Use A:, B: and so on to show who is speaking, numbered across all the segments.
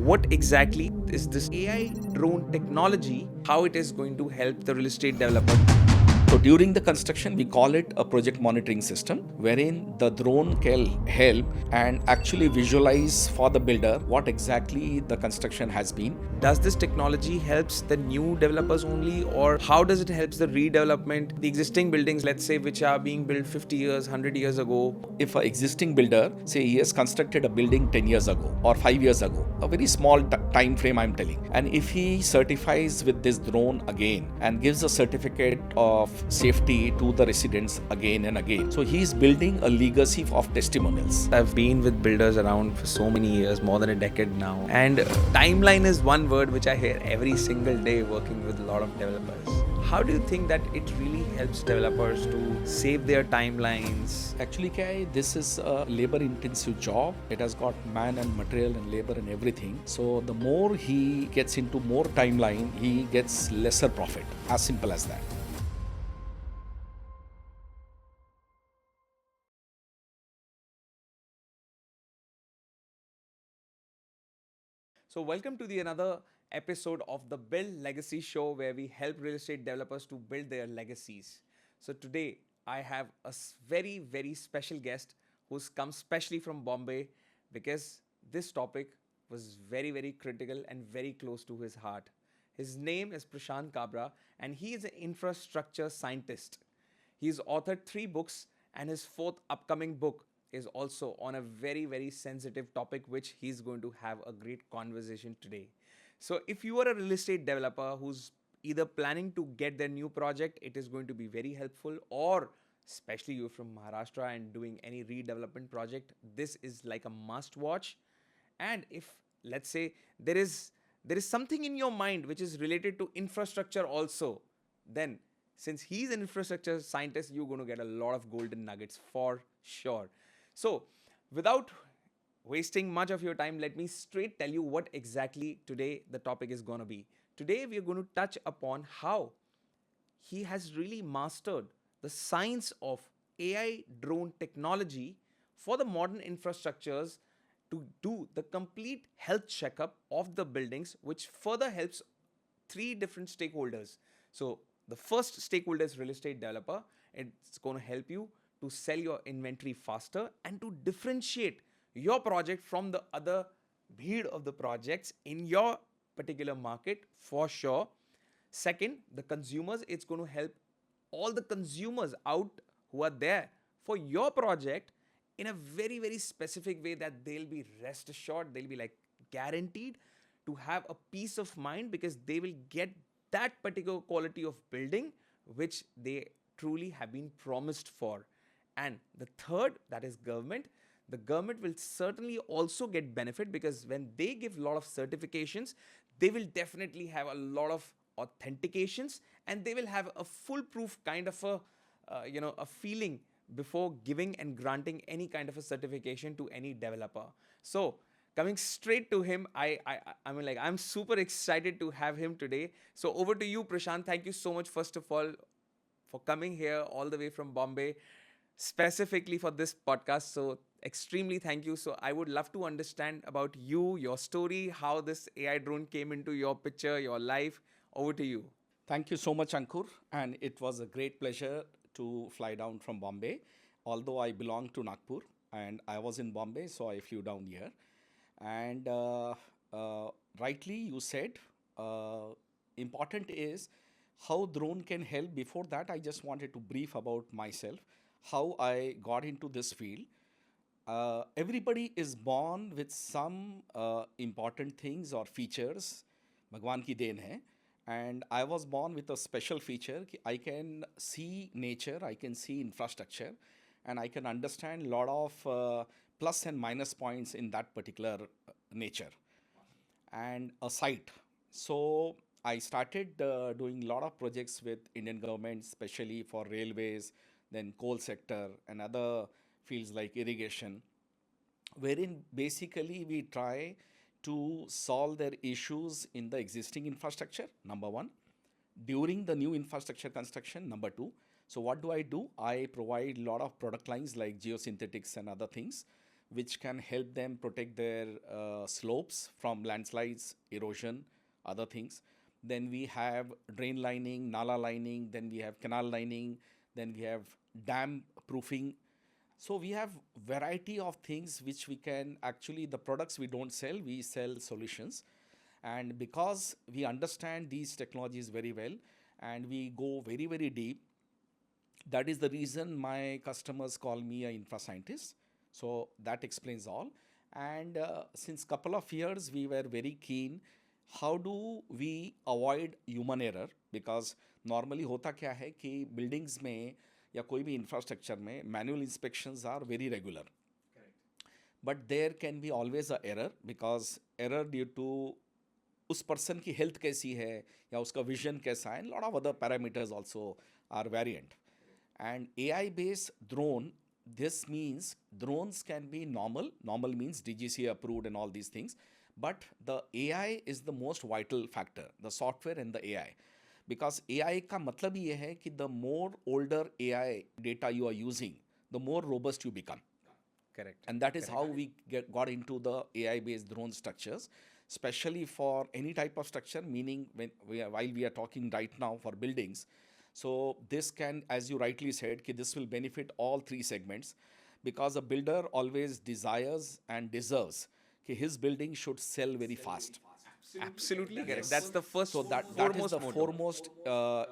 A: what exactly is this AI drone technology, how it is going to help the real estate developer.
B: So during the construction, we call it a project monitoring system, wherein the drone can help and actually visualize for the builder what exactly the construction has been.
A: Does this technology helps the new developers only, or how does it helps the redevelopment, the existing buildings, let's say, which are being built 50 years, 100 years ago?
B: If an existing builder, say he has constructed a building 10 years ago or 5 years ago, a very small time frame I'm telling, and if he certifies with this drone again and gives a certificate of safety to the residents again and again, so he is building a legacy of testimonials.
A: I've been with builders around for so many years, more than a decade now, and timeline is one word which I hear every single day working with a lot of developers. How do you think that it really helps developers to save their timelines?
B: Actually, Kai, this is a labor-intensive job. It has got man and material and labor and everything. So the more he gets into more timeline, he gets lesser profit. As simple as that.
A: So welcome to the another episode of the Build Legacy Show, where we help real estate developers to build their legacies. So today I have a very, very special guest who's come specially from Bombay, because this topic was very, very critical and very close to his heart. His name is Prashant Kabra, and he is an infrastructure scientist. He's authored 3 books, and his 4th upcoming book is also on a very, very sensitive topic, which he's going to have a great conversation today. So if you are a real estate developer who's either planning to get their new project, it is going to be very helpful, or especially you're from Maharashtra and doing any redevelopment project, this is like a must watch. And if, let's say, there is something in your mind which is related to infrastructure also, then since he's an infrastructure scientist, you're going to get a lot of golden nuggets for sure. So without wasting much of your time, let me straight tell you what exactly today the topic is going to be. Today we are going to touch upon how he has really mastered the science of AI drone technology for the modern infrastructures to do the complete health checkup of the buildings, which further helps 3 different stakeholders. So the first stakeholder is real estate developer. It's going to help you to sell your inventory faster and to differentiate your project from the other bheed of the projects in your particular market for sure. Second, the consumers, it's going to help all the consumers out who are there for your project in a very, very specific way, that they'll be rest assured, they'll be like guaranteed to have a peace of mind, because they will get that particular quality of building which they truly have been promised for. And the third, that is government. The government will certainly also get benefit, because when they give a lot of certifications, they will definitely have a lot of authentications, and they will have a foolproof kind of a feeling before giving and granting any kind of a certification to any developer. So coming straight to him, I'm super excited to have him today. So over to you, Prashant. Thank you so much, first of all, for coming here all the way from Bombay, specifically for this podcast. So extremely thank you. So I would love to understand about you, your story, how this AI drone came into your picture, your life. Over to you.
B: Thank you so much, Ankur. And it was a great pleasure to fly down from Bombay. Although I belong to Nagpur and I was in Bombay, so I flew down here. And rightly you said, important is how drone can help. Before that, I just wanted to brief about myself, how I got into this field. Everybody is born with some important things or features. Bhagwan ki deen hai. And I was born with a special feature. I can see nature, I can see infrastructure, and I can understand a lot of plus and minus points in that particular nature and a site. So I started doing a lot of projects with Indian government, especially for railways, then coal sector and other fields like irrigation, wherein basically we try to solve their issues in the existing infrastructure, number one, during the new infrastructure construction, number two. So what do? I provide a lot of product lines like geosynthetics and other things, which can help them protect their slopes from landslides, erosion, other things. Then we have drain lining, nala lining, then we have canal lining, then we have dam proofing. So we have variety of things which we can actually, the products we don't sell, we sell solutions. And because we understand these technologies very well and we go very, very deep, that is the reason my customers call me an infra scientist. So that explains all. And since couple of years we were very keen, how do we avoid human error? Because normally होता क्या है कि buildings में या कोई भी infrastructure में manual inspections are very regular. But there can be always a error, because error due to उस person की health कैसी है या उसका vision कैसा है, and lot of other parameters also are variant. And AI based drone, this means drones can be normal. Normal means DGC approved and all these things. But the AI is the most vital factor, the software and the AI. Because AI का मतलब ये है कि the more older AI data you are using, the more robust you become.
A: Correct.
B: And that is how we got into the AI based drone structures, especially for any type of structure, meaning while we are talking right now for buildings. So this can, as you rightly said, कि this will benefit all three segments, because a builder always desires and deserves कि his building should sell very fast.
A: Absolutely correct. That's the first,
B: So that is the foremost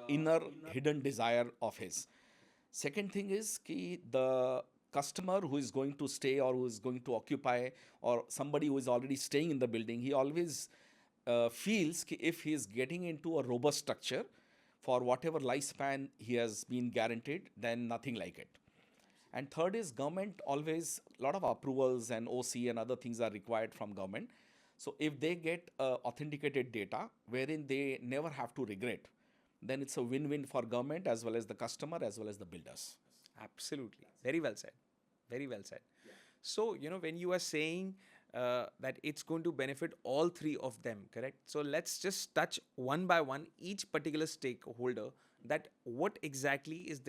B: inner hidden desire of his. Second thing is कि the customer who is going to stay or who is going to occupy, or somebody who is already staying in the building, he always feels कि if he is getting into a robust structure for whatever lifespan he has been guaranteed, then nothing like it. And third is government, always a lot of approvals and OC and other things are required from government. So if they get authenticated data wherein they never have to regret, then it's a win-win for government as well as the customer as well as the builders.
A: Absolutely. Very well said. Very well said. So, when you are saying that it's going to benefit all three of them, correct? So, let's just touch one by one each particular stakeholder, that what exactly is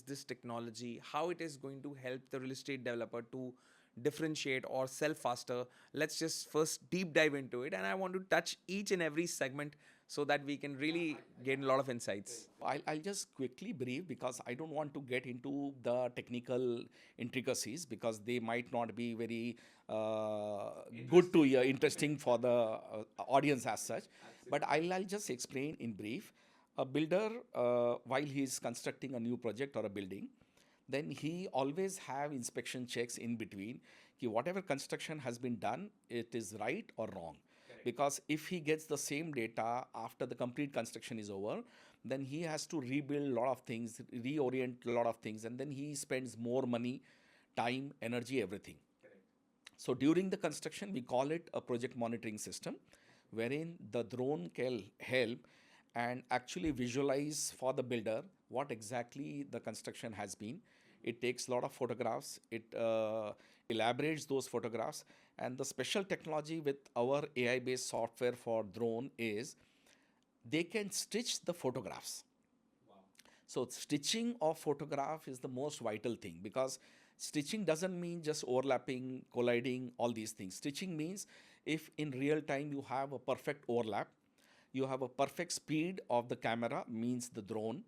A: this technology, how it is going to help the real estate developer to differentiate or sell faster. Let's just first deep dive into it, and I want to touch each and every segment so that we can really gain a lot of insights.
B: I'll just quickly brief, because I don't want to get into the technical intricacies, because they might not be very good to hear, interesting for the audience as such. But I'll just explain in brief. A builder, while he is constructing a new project or a building, then he always have inspection checks in between कि whatever construction has been done, it is right or wrong. Because if he gets the same data after the complete construction is over, then he has to rebuild a lot of things, reorient a lot of things, and then he spends more money, time, energy, everything. So during the construction, we call it a project monitoring system, wherein the drone can help and actually visualize for the builder what exactly the construction has been. It takes a lot of photographs, it elaborates those photographs, and the special technology with our AI based software for drone is they can stitch the photographs. So stitching of photograph is the most vital thing, because stitching doesn't mean just overlapping, colliding, all these things. Stitching means if in real time you have a perfect overlap, you have a perfect speed of the camera, means the drone,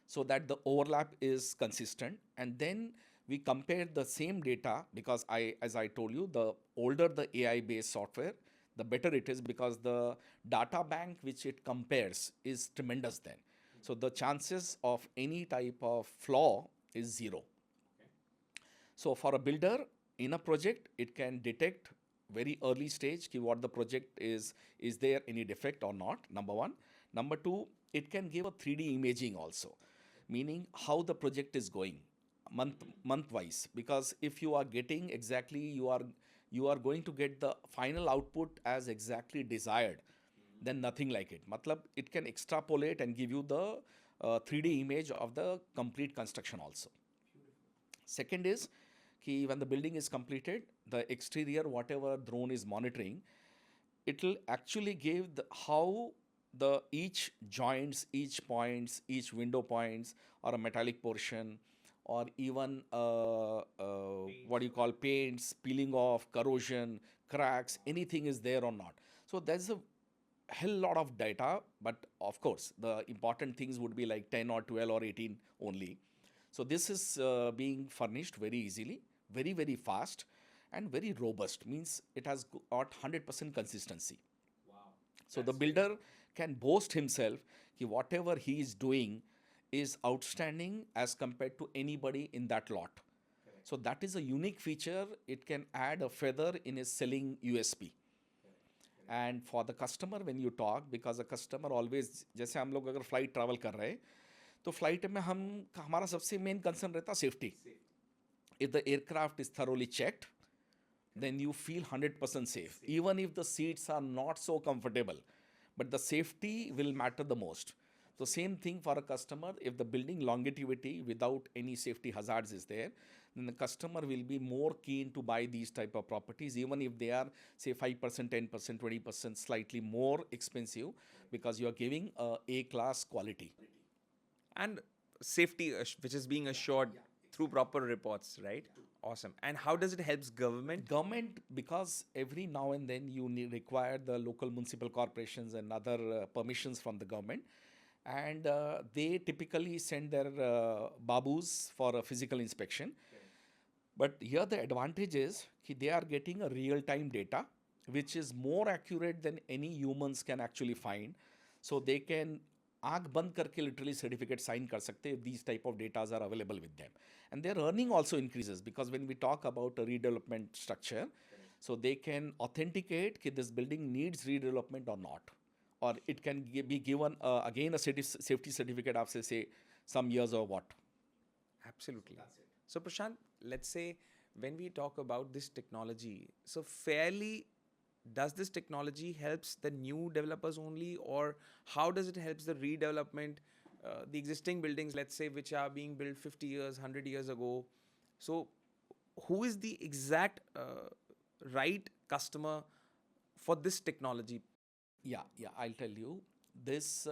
B: so that the overlap is consistent. And then we compare the same data, because as I told you, the older the AI based software, the better it is, because the data bank which it compares is tremendous then. So the chances of any type of flaw is zero. So for a builder in a project, it can detect very early stage ki what the project is there any defect or not, number one. Number two, it can give a 3D imaging also, meaning how the project is going month wise, because if you are getting exactly, you are going to get the final output as exactly desired, then nothing like it. Matlab, it can extrapolate and give you the 3D image of the complete construction also. Second is कि when the building is completed, the exterior, whatever drone is monitoring, it will actually give how the each joints, each points, each window points or a metallic portion or even what do you call paints, peeling off, corrosion, cracks, anything is there or not. So there's a hell lot of data, but of course the important things would be like 10 or 12 or 18 only. So this is being furnished very easily, very very fast, and very robust, means it has got 100% consistency. So the builder can boast himself that whatever he is doing is outstanding as compared to anybody in that lot. So that is a unique feature. It can add a feather in his selling USP. And for the customer, when you talk, because a customer always, जैसे हम लोग अगर flight travel कर रहे हैं तो flight में हम हमारा सबसे मेन कंसर्न रहता safety. If the aircraft is thoroughly checked, then you feel 100% safe. Even if the seats are not so comfortable, but the safety will matter the most. So same thing for a customer. If the building longevity without any safety hazards is there, then the customer will be more keen to buy these type of properties, even if they are say 5%, 10%, 20% slightly more expensive, because you are giving a class quality.
A: And safety, which is being assured through proper reports, right? Awesome. And how does it helps government?
B: Government, because every now and then you require the local municipal corporations and other permissions from the government, and they typically send their babus for a physical inspection. But here the advantage is that they are getting a real-time data, which is more accurate than any humans can actually find. So they can आँख बंद करके literally certificate sign कर सकते if these type of data are available with them. And their earning also increases, because when we talk about a redevelopment structure, so they can authenticate that this building needs redevelopment or not. Or it can be given again a safety certificate after say some years or what.
A: Absolutely. So Prashant, let's say when we talk about this technology, so fairly does this technology helps the new developers only, or how does it helps the redevelopment, the existing buildings, let's say, which are being built 50 years, 100 years ago? So who is the exact right customer for this technology?
B: Yeah, I'll tell you. This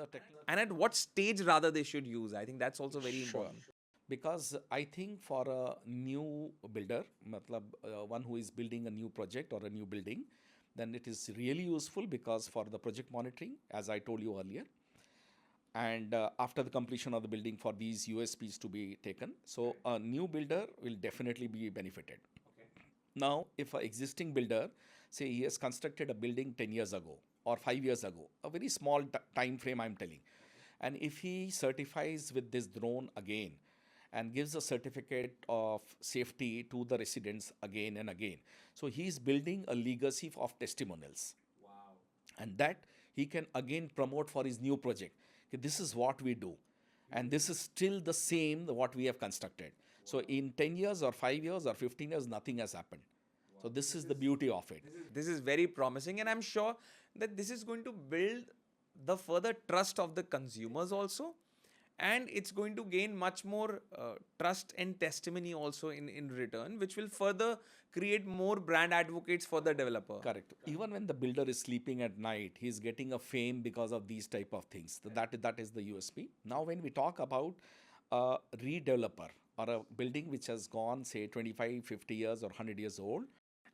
A: And at what stage rather they should use? I think that's also very
B: Sure.
A: important.
B: Because I think for a new builder, matlab, one who is building a new project or a new building, then it is really useful, because for the project monitoring, as I told you earlier, and after the completion of the building, for these USPs to be taken. So a new builder will definitely be benefited. Now, if an existing builder, say he has constructed a building 10 years ago or 5 years ago, a very small time frame I'm telling, and if he certifies with this drone again and gives a certificate of safety to the residents again and again, so he is building a legacy of testimonials. Wow. And that he can again promote for his new project. Okay, this is what we do. And this is still the same what we have constructed. So in 10 years or 5 years or 15 years, nothing has happened. So this is the beauty of it.
A: This is very promising, and I'm sure that this is going to build the further trust of the consumers also, and it's going to gain much more trust and testimony also in return, which will further create more brand advocates for the developer.
B: Correct. Even when the builder is sleeping at night, he's getting a fame because of these type of things. So that is the USP. Now, when we talk about a redeveloper or a building which has gone, say, 25, 50 years or 100 years old.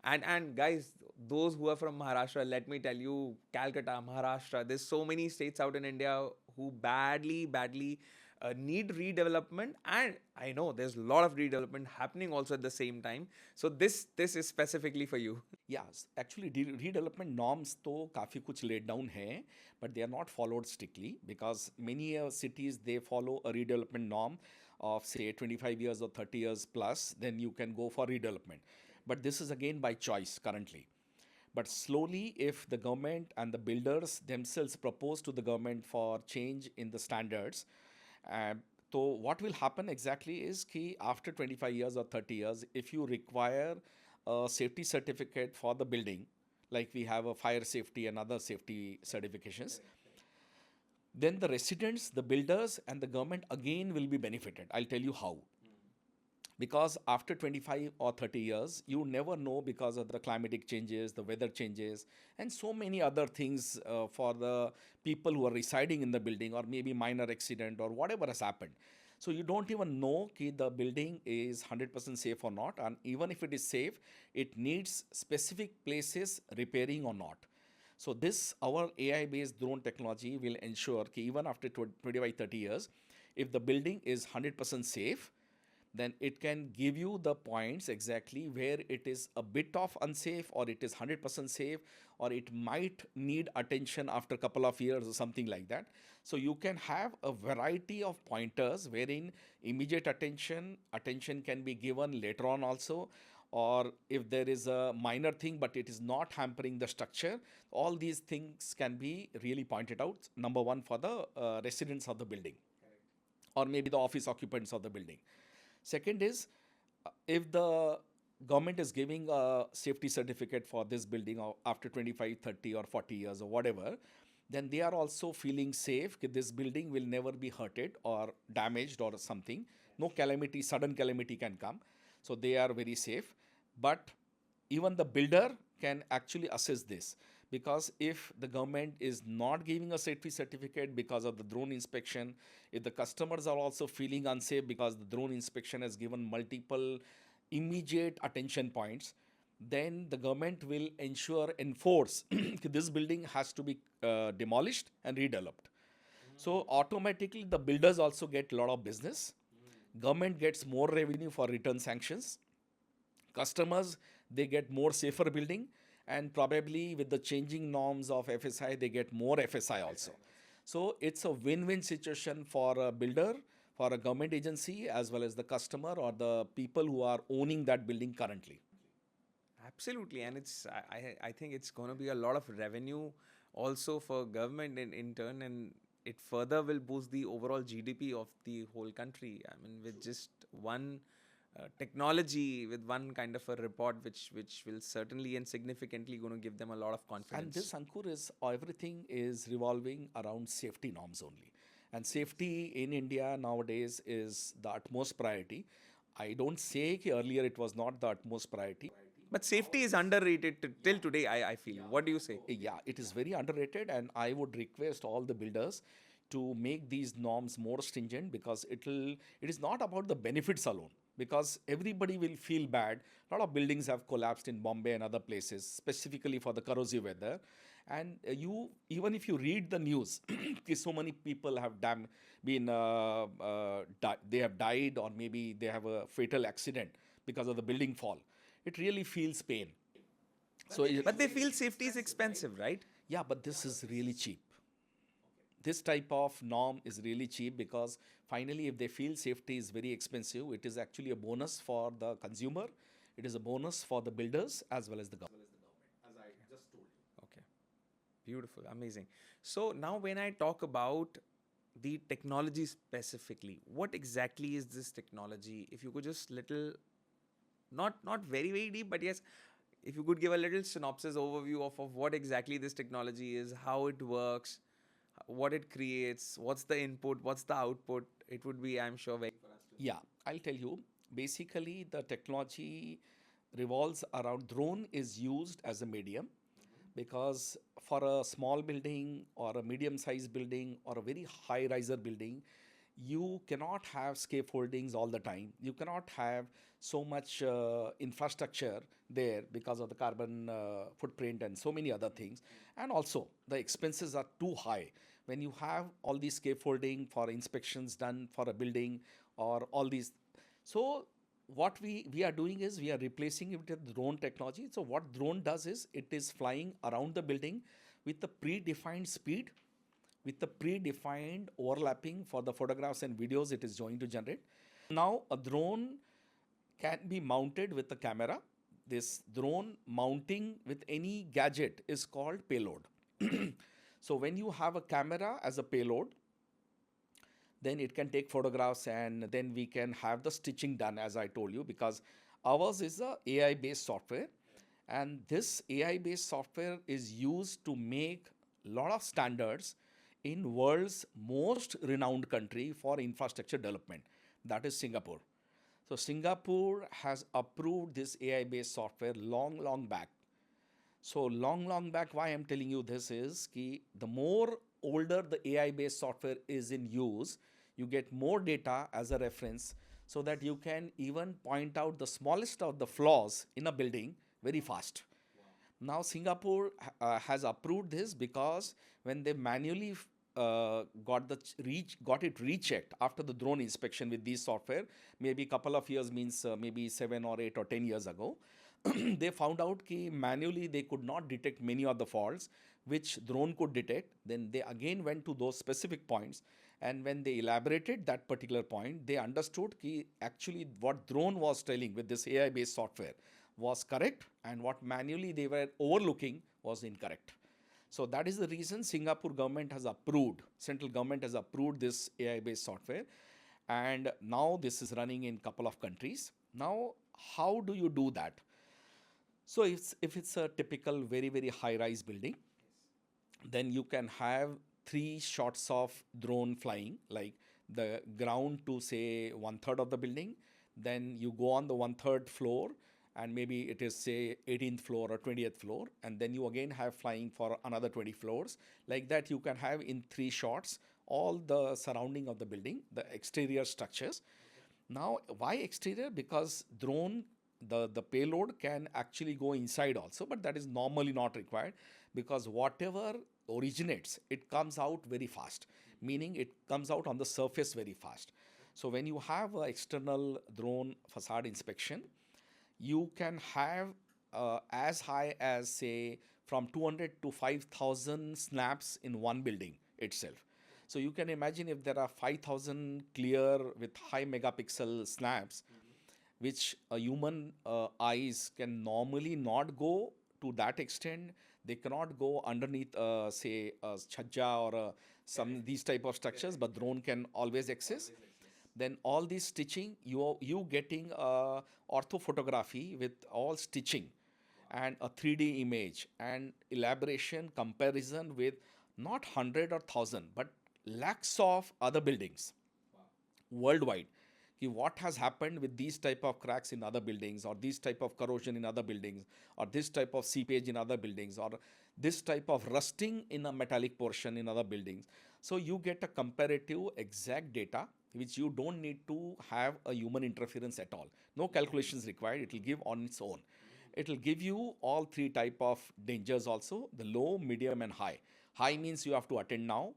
A: And guys, those who are from Maharashtra, let me tell you, Calcutta, Maharashtra, there's so many states out in India who badly need redevelopment, and I know there's a lot of redevelopment happening also at the same time. So this is specifically for you.
B: Yes, actually redevelopment norms तो काफ़ी कुछ laid down है, but they are not followed strictly, because many cities they follow a redevelopment norm of say 25 years or 30 years plus, then you can go for redevelopment. But this is again by choice currently. But slowly, if the government and the builders themselves propose to the government for change in the standards, so what will happen exactly is that after 25 years or 30 years, if you require a safety certificate for the building, like we have a fire safety and other safety certifications, then the residents, the builders, and the government again will be benefited. I'll tell you how. Because after 25 or 30 years, you never know, because of the climatic changes, the weather changes, and so many other things for the people who are residing in the building, or maybe minor accident or whatever has happened. So you don't even know ki the building is 100% safe or not. And even if it is safe, it needs specific places repairing or not. So this, our AI-based drone technology will ensure ki even after 25, 30 years, if the building is 100% safe, then it can give you the points exactly where it is a bit of unsafe, or it is 100% safe, or it might need attention after a couple of years or something like that. So you can have a variety of pointers wherein immediate attention can be given later on also, or if there is a minor thing but it is not hampering the structure, all these things can be really pointed out. Number one, for the residents of the building, or maybe the office occupants of the building. Second is, if the government is giving a safety certificate for this building after 25, 30 or 40 years or whatever, then they are also feeling safe that this building will never be hurted or damaged or something. No calamity, sudden calamity can come. So they are very safe. But even the builder can actually assess this, because if the government is not giving a safety certificate because of the drone inspection, if the customers are also feeling unsafe because the drone inspection has given multiple immediate attention points, then the government will enforce this building has to be demolished and redeveloped. So automatically the builders also get a lot of business, government gets more revenue for return sanctions, customers, they get more safer building, and probably with the changing norms of FSI, they get more FSI also. So it's a win-win situation for a builder, for a government agency, as well as the customer or the people who are owning that building currently.
A: Absolutely, and I think it's going to be a lot of revenue also for government in turn, and it further will boost the overall GDP of the whole country. I mean, with just one technology, with one kind of a report, which will certainly and significantly going to give them a lot of
B: And this,
A: confidence.
B: Ankur, is everything is revolving around safety norms only. And safety in India nowadays is the utmost priority. I don't say ki earlier it was not the utmost priority.
A: But safety is underrated till today. I feel. What do you say?
B: Yeah, it is very underrated, and I would request all the builders to make these norms more stringent, because it is not about the benefits alone, because everybody will feel bad. A lot of buildings have collapsed in Bombay and other places specifically for the corrosive weather, and you, even if you read the news, so many people have been they have died, or maybe they have a fatal accident because of the building fall. It really feels pain. So
A: But they feel safety is expensive, right?
B: yeah, but this is really cheap. This type of norm is really cheap, because finally, if they feel safety is very expensive, it is actually a bonus for the consumer, it is a bonus for the builders as well as the government.
A: Okay. Beautiful, amazing. So now when I talk about the technology specifically, what exactly is this technology? If you could just little, not very very deep, but yes, if you could give a little synopsis overview of what exactly this technology is, how it works, what it creates, what's the input, what's the output, it would be, I'm sure, very.
B: Yeah, I'll tell you. Basically, the technology revolves around drone is used as a medium, because for a small building or a medium sized building or a very high riser building, you cannot have scaffoldings all the time. You cannot have so much infrastructure there because of the carbon footprint and so many other things. And also, the expenses are too high. When you have all these scaffolding for inspections done for a building or all these. So, what we are doing is we are replacing it with drone technology. So, what drone does is it is flying around the building with a predefined speed, with the predefined overlapping for the photographs and videos it is going to generate. Now, a drone can be mounted with a camera. This drone mounting with any gadget is called payload. So, when you have a camera as a payload, then it can take photographs, and then we can have the stitching done, as I told you, because ours is a AI based software, and this AI based software is used to make a lot of standards in world's most renowned country for infrastructure development, that is Singapore. So Singapore has approved this AI based software long back. So long back, why I'm telling you this is ki the more older the AI based software is in use, You get more data as a reference so that you can even point out the smallest of the flaws in a building very fast. Now Singapore has approved this because when they manually got it rechecked after the drone inspection with these software, maybe a couple of years, means maybe 7 or 8 or 10 years ago, they found out that manually they could not detect many of the faults which drone could detect. Then they again went to those specific points, and when they elaborated that particular point, they understood that actually what drone was telling with this AI based software was correct, and what manually they were overlooking was incorrect. So that is the reason Singapore government has approved, central government has approved this AI based software, and now this is running in couple of countries. Now how do you do that? So if it's a typical very high rise building, then you can have 3 shots of drone flying, like the ground to say 1/3 of the building, then you go on the 1/3 floor, and maybe it is say 18th floor or 20th floor, and then you again have flying for another 20 floors. Like that you can have in 3 shots all the surrounding of the building, the exterior structures. Now why exterior? Because drone, the payload can actually go inside also, but that is normally not required, because whatever originates, it comes out very fast, meaning it comes out on the surface very fast. So when you have an external drone facade inspection, you can have as high as say from 200 to 5,000 snaps in one building itself. So you can imagine if there are 5,000 clear with high megapixel snaps, which a human eyes can normally not go to that extent. They cannot go underneath, say, a chhajja or some these type of structures, but drone can always access. Then all this stitching, you getting orthophotography with all stitching and a 3D image and elaboration comparison with not 100 or 1,000 but lakhs of other buildings worldwide. What has happened with these type of cracks in other buildings, or this type of corrosion in other buildings, or this type of seepage in other buildings, or this type of rusting in a metallic portion in other buildings. So you get a comparative exact data which you don't need to have a human interference at all. No calculations required. It will give on its own. It will give you all 3 type of dangers also: the low, medium, and high. High means you have to attend now.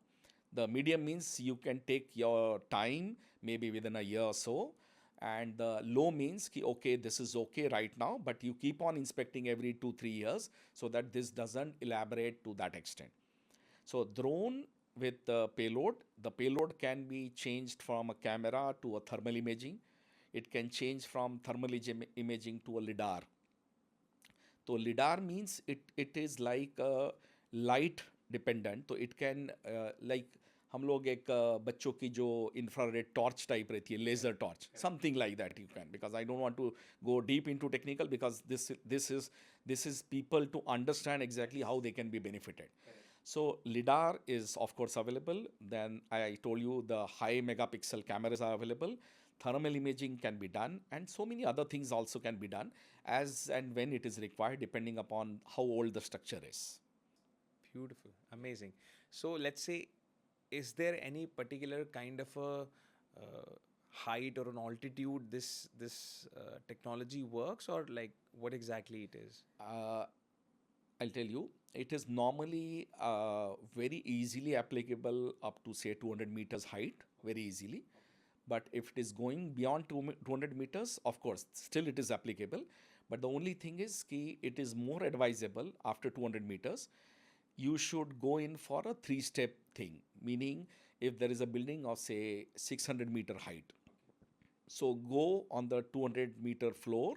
B: The medium means you can take your time, maybe within a year or so. And the low means ki, okay, this is okay right now, but you keep on inspecting every 2-3 years so that this doesn't elaborate to that extent. So drone with the payload can be changed from a camera to a thermal imaging. It can change from thermal imaging to a lidar. So lidar means it is like light dependent. तो it can like हम लोग एक बच्चों की जो infrared torch type रहती है, laser torch, something like that you can, because I don't want to go deep into technical, because this is people to understand exactly how they can be benefited. So lidar is of course available. Then I told you the high megapixel cameras are available. Thermal imaging can be done, and so many other things also can be done as and when it is required, depending upon how old the structure is.
A: Beautiful, amazing. So let's say, is there any particular kind of a height or an altitude this technology works, or like what exactly it is?
B: I'll tell you, it is normally very easily applicable up to say 200 meters height, very easily. But if it is going beyond 200 meters, of course, still it is applicable. But the only thing is ki it is more advisable after 200 meters. You should go in for a 3-step thing, meaning if there is a building of say 600-meter height, so go on the 200-meter floor,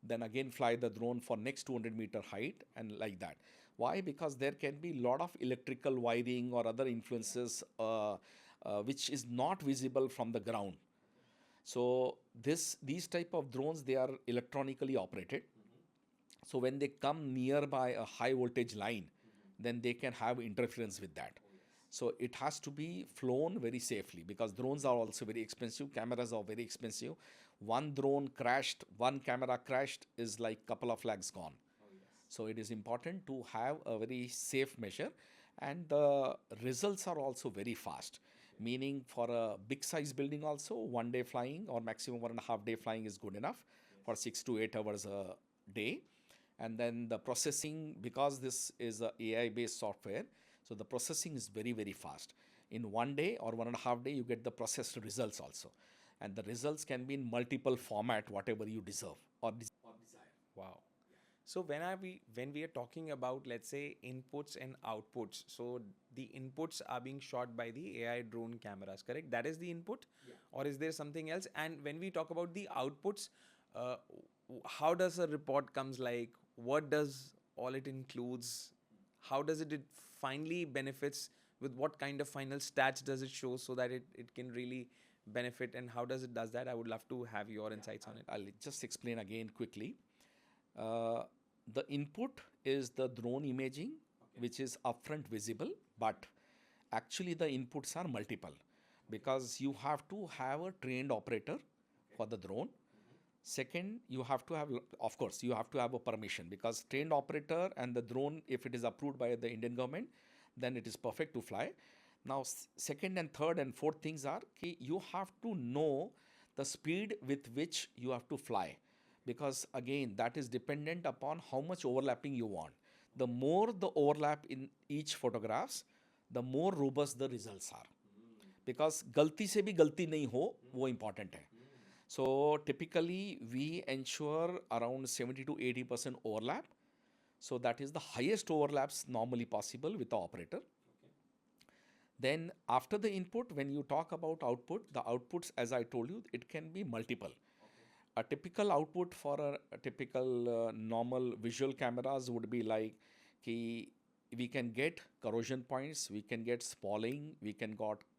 B: then again fly the drone for next 200-meter height, and like that. Why? Because there can be a lot of electrical wiring or other influences which is not visible from the ground. So these type of drones, they are electronically operated. So when they come nearby a high voltage line, then they can have interference with that. So it has to be flown very safely, because drones are also very expensive. Cameras are very expensive. One drone crashed, one camera crashed is like couple of lakhs gone. So it is important to have a very safe measure, and the results are also very fast. meaning for a big size building also, 1 day flying or maximum 1.5 day flying is good enough for 6 to 8 hours a day. And then the processing, because this is a AI based software, so the processing is very, very fast. In 1 day or 1.5 day, you get the processed results also. And the results can be in multiple format, whatever you deserve or desire.
A: Wow. So when we are talking about, let's say, inputs and outputs, so the inputs are being shot by the AI drone cameras, correct? That is the input, or is there something else? And when we talk about the outputs, uh, how does a report comes like? What does all it includes? How does it finally benefits? With what kind of final stats does it show so that it can really benefit? And how does it does that? I would love to have your insights on it.
B: I'll just explain again quickly. Uh, the input is the drone imaging, which is upfront visible, but actually the inputs are multiple because you have to have a trained operator for the drone. Second, you have to have, of course, you have to have a permission because trained operator and the drone, if it is approved by the Indian government, then it is perfect to fly. Now, second and third and fourth things are you have to know the speed with which you have to fly because again, that is dependent upon how much overlapping you want. The more the overlap in each photographs, the more robust the results are. Because गलती से भी गलती नहीं हो वो important है. So typically we ensure around 70 to 80% overlap. So that is the highest overlaps normally possible with the operator. Then after the input, when you talk about output, the outputs, as I told you, it can be multiple. A typical output for a typical normal visual cameras would be like we can get corrosion points, we can get spalling, we can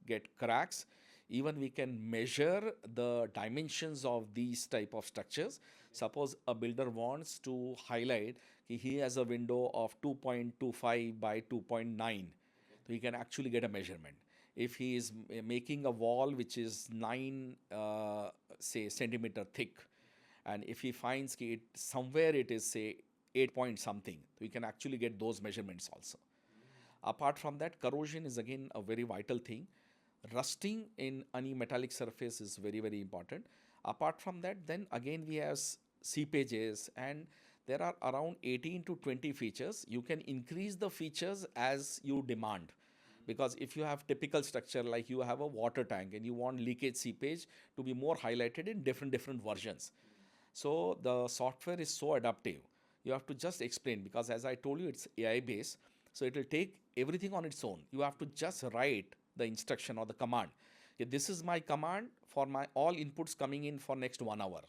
B: get cracks, even we can measure the dimensions of these type of structures. Suppose a builder wants to highlight he has a window of 2.25 by 2.9, so he can actually get a measurement. If he is making a wall which is 9 say centimeter thick, and if he finds it somewhere it is say 8 point something, we can actually get those measurements also. Apart from that, corrosion is again a very vital thing. Rusting in any metallic surface is very, very important. Apart from that, then again we have seepages, and there are around 18 to 20 features. You can increase the features as you demand. Because if you have typical structure like you have a water tank and you want leakage seepage to be more highlighted in different versions. So the software is so adaptive. You have to just explain because as I told you, it's AI based. So it will take everything on its own. You have to just write the instruction or the command. Okay, this is my command for my all inputs coming in for next 1 hour.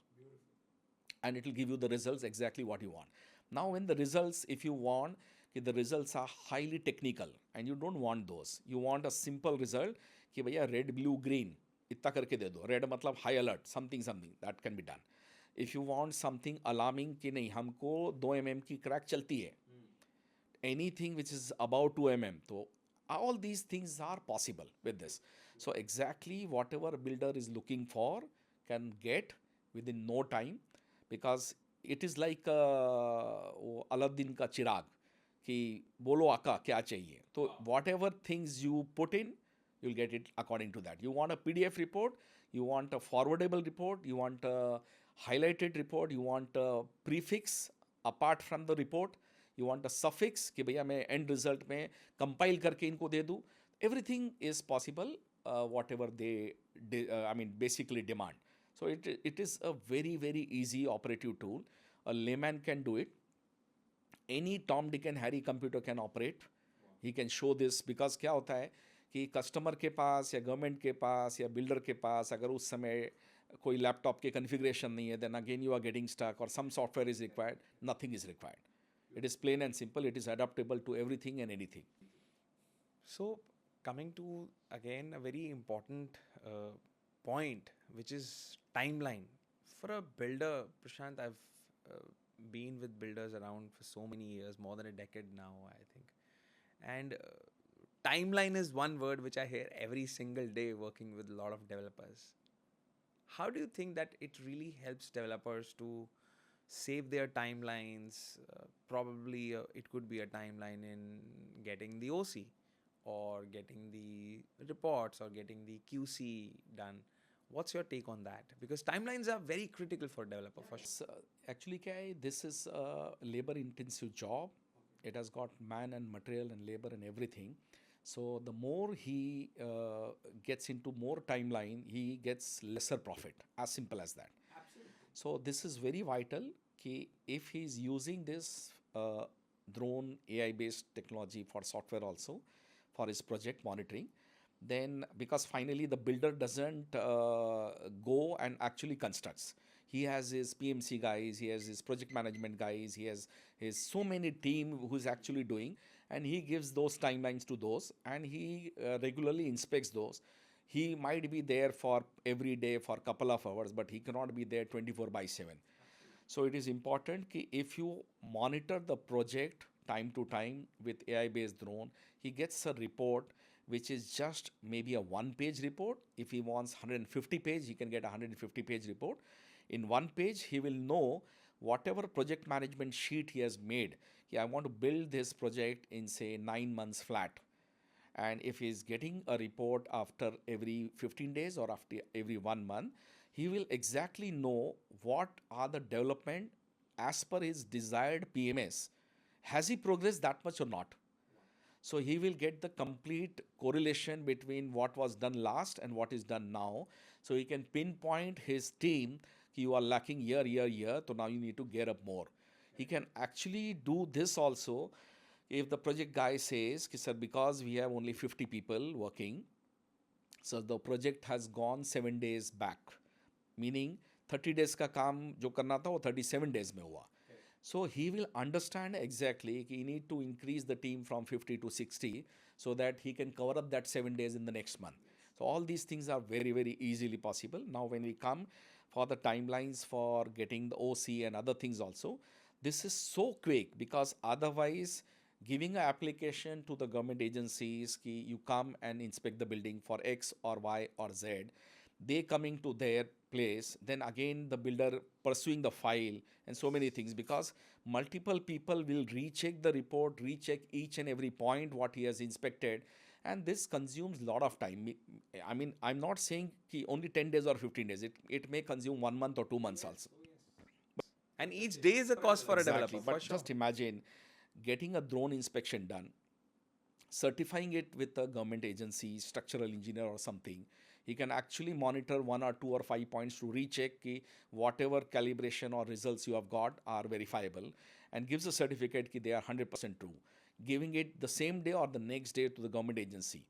B: And it will give you the results exactly what you want. Now when the results, if you want, the results are highly technical and you don't want those. You want a simple result कि भैया red, blue, green इतना करके दे दो. Red मतलब high alert, something that can be done. If you want something alarming कि नहीं हमको 2 mm की crack चलती है, anything which is above 2 mm, तो all these things are possible with this. So exactly whatever builder is looking for can get within no time, because it is like Aladdin का चिराग कि बोलो आका क्या चाहिए. तो whatever things you put in, you'll get it according to that. You want a PDF report, you want a forwardable report, you want a highlighted report, you want a prefix apart from the report, you want a suffix कि भैया मैं end result में compile करके इनको दे दूँ. Everything is possible, whatever they basically demand. So it is a very, very easy operative tool. A layman can do it. Any Tom, Dick and Harry computer can operate. He can show this because क्या होता है कि customer के पास या government के पास या builder के पास अगर उस समय कोई लैपटॉप के कॉन्फ़िगरेशन नहीं है, then again you are getting stuck or some software is required, nothing is required. It is plain and simple. It is adaptable to everything and anything.
A: So coming to again a very important point, which is timeline for a builder. Prashant, I've been with builders around for so many years, more than a decade now, I think. And timeline is one word which I hear every single day working with a lot of developers. How do you think that it really helps developers to save their timelines? Probably it could be a timeline in getting the OC, or getting the reports or getting the QC done. What's your take on that? Because timelines are very critical for developer for sure.
B: So actually, Kai, this is a labor-intensive job. It has got man and material and labor and everything. So the more he gets into more timeline, he gets lesser profit. As simple as that. So this is very vital. Ki if he is using this drone AI-based technology for software also for his project monitoring, then because finally the builder doesn't go and actually constructs. He has his PMC guys, he has his project management guys, he has his so many team who's actually doing, and he gives those timelines to those, and he regularly inspects those. He might be there for every day for a couple of hours, but he cannot be there 24 by 7. So it is important कि if you monitor the project time to time with AI based drone, he gets a report which is just maybe a one page report. If he wants 150 page, he can get a 150 page report. In one page, he will know whatever project management sheet he has made. I want to build this project in say 9 months flat, and if he's getting a report after every 15 days or after every 1 month, he will exactly know what are the development as per his desired PMS. Has he progressed that much or not? So he will get the complete correlation between what was done last and what is done now. So he can pinpoint his team, you are lacking year, so now you need to gear up more. He can actually do this also if the project guy says, sir, because we have only 50 people working, so the project has gone 7 days back, meaning 30 days का काम जो करना था वो 37 days में हुआ. So he will understand exactly he need to increase the team from 50 to 60 so that he can cover up that 7 days in the next month. So all these things are very, very easily possible. Now when we come for the timelines for getting the OC and other things also, this is so quick because otherwise giving an application to the government agencies ki you come and inspect the building for X or Y or Z, they coming to their place, then again the builder pursuing the file and so many things, because multiple people will recheck the report, recheck each and every point what he has inspected, and this consumes a lot of time. I mean, I'm not saying ki only 10 days or 15 days, it may consume 1 month or 2 months also.
A: And each day is a cost for a
B: Exactly,
A: developer for
B: but
A: sure.
B: just imagine getting a drone inspection done, certifying it with a government agency, structural engineer or something. He can actually monitor 1 or 2 or 5 points to recheck ki whatever calibration or results you have got are verifiable, and gives a certificate ki they are 100% true, giving it the same day or the next day to the government agency.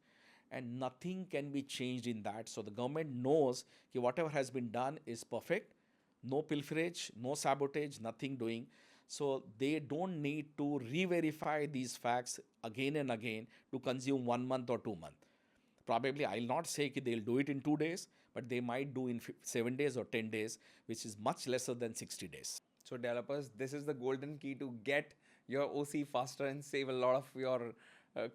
B: And nothing can be changed in that. So the government knows ki whatever has been done is perfect, no pilferage, no sabotage, nothing doing. So they don't need to re-verify these facts again and again to consume 1 month or 2 months. Probably I'll not say that they'll do it in 2 days, but they might do in 7 days or 10 days, which is much lesser than 60 days.
A: So developers, this is the golden key to get your OC faster and save a lot of your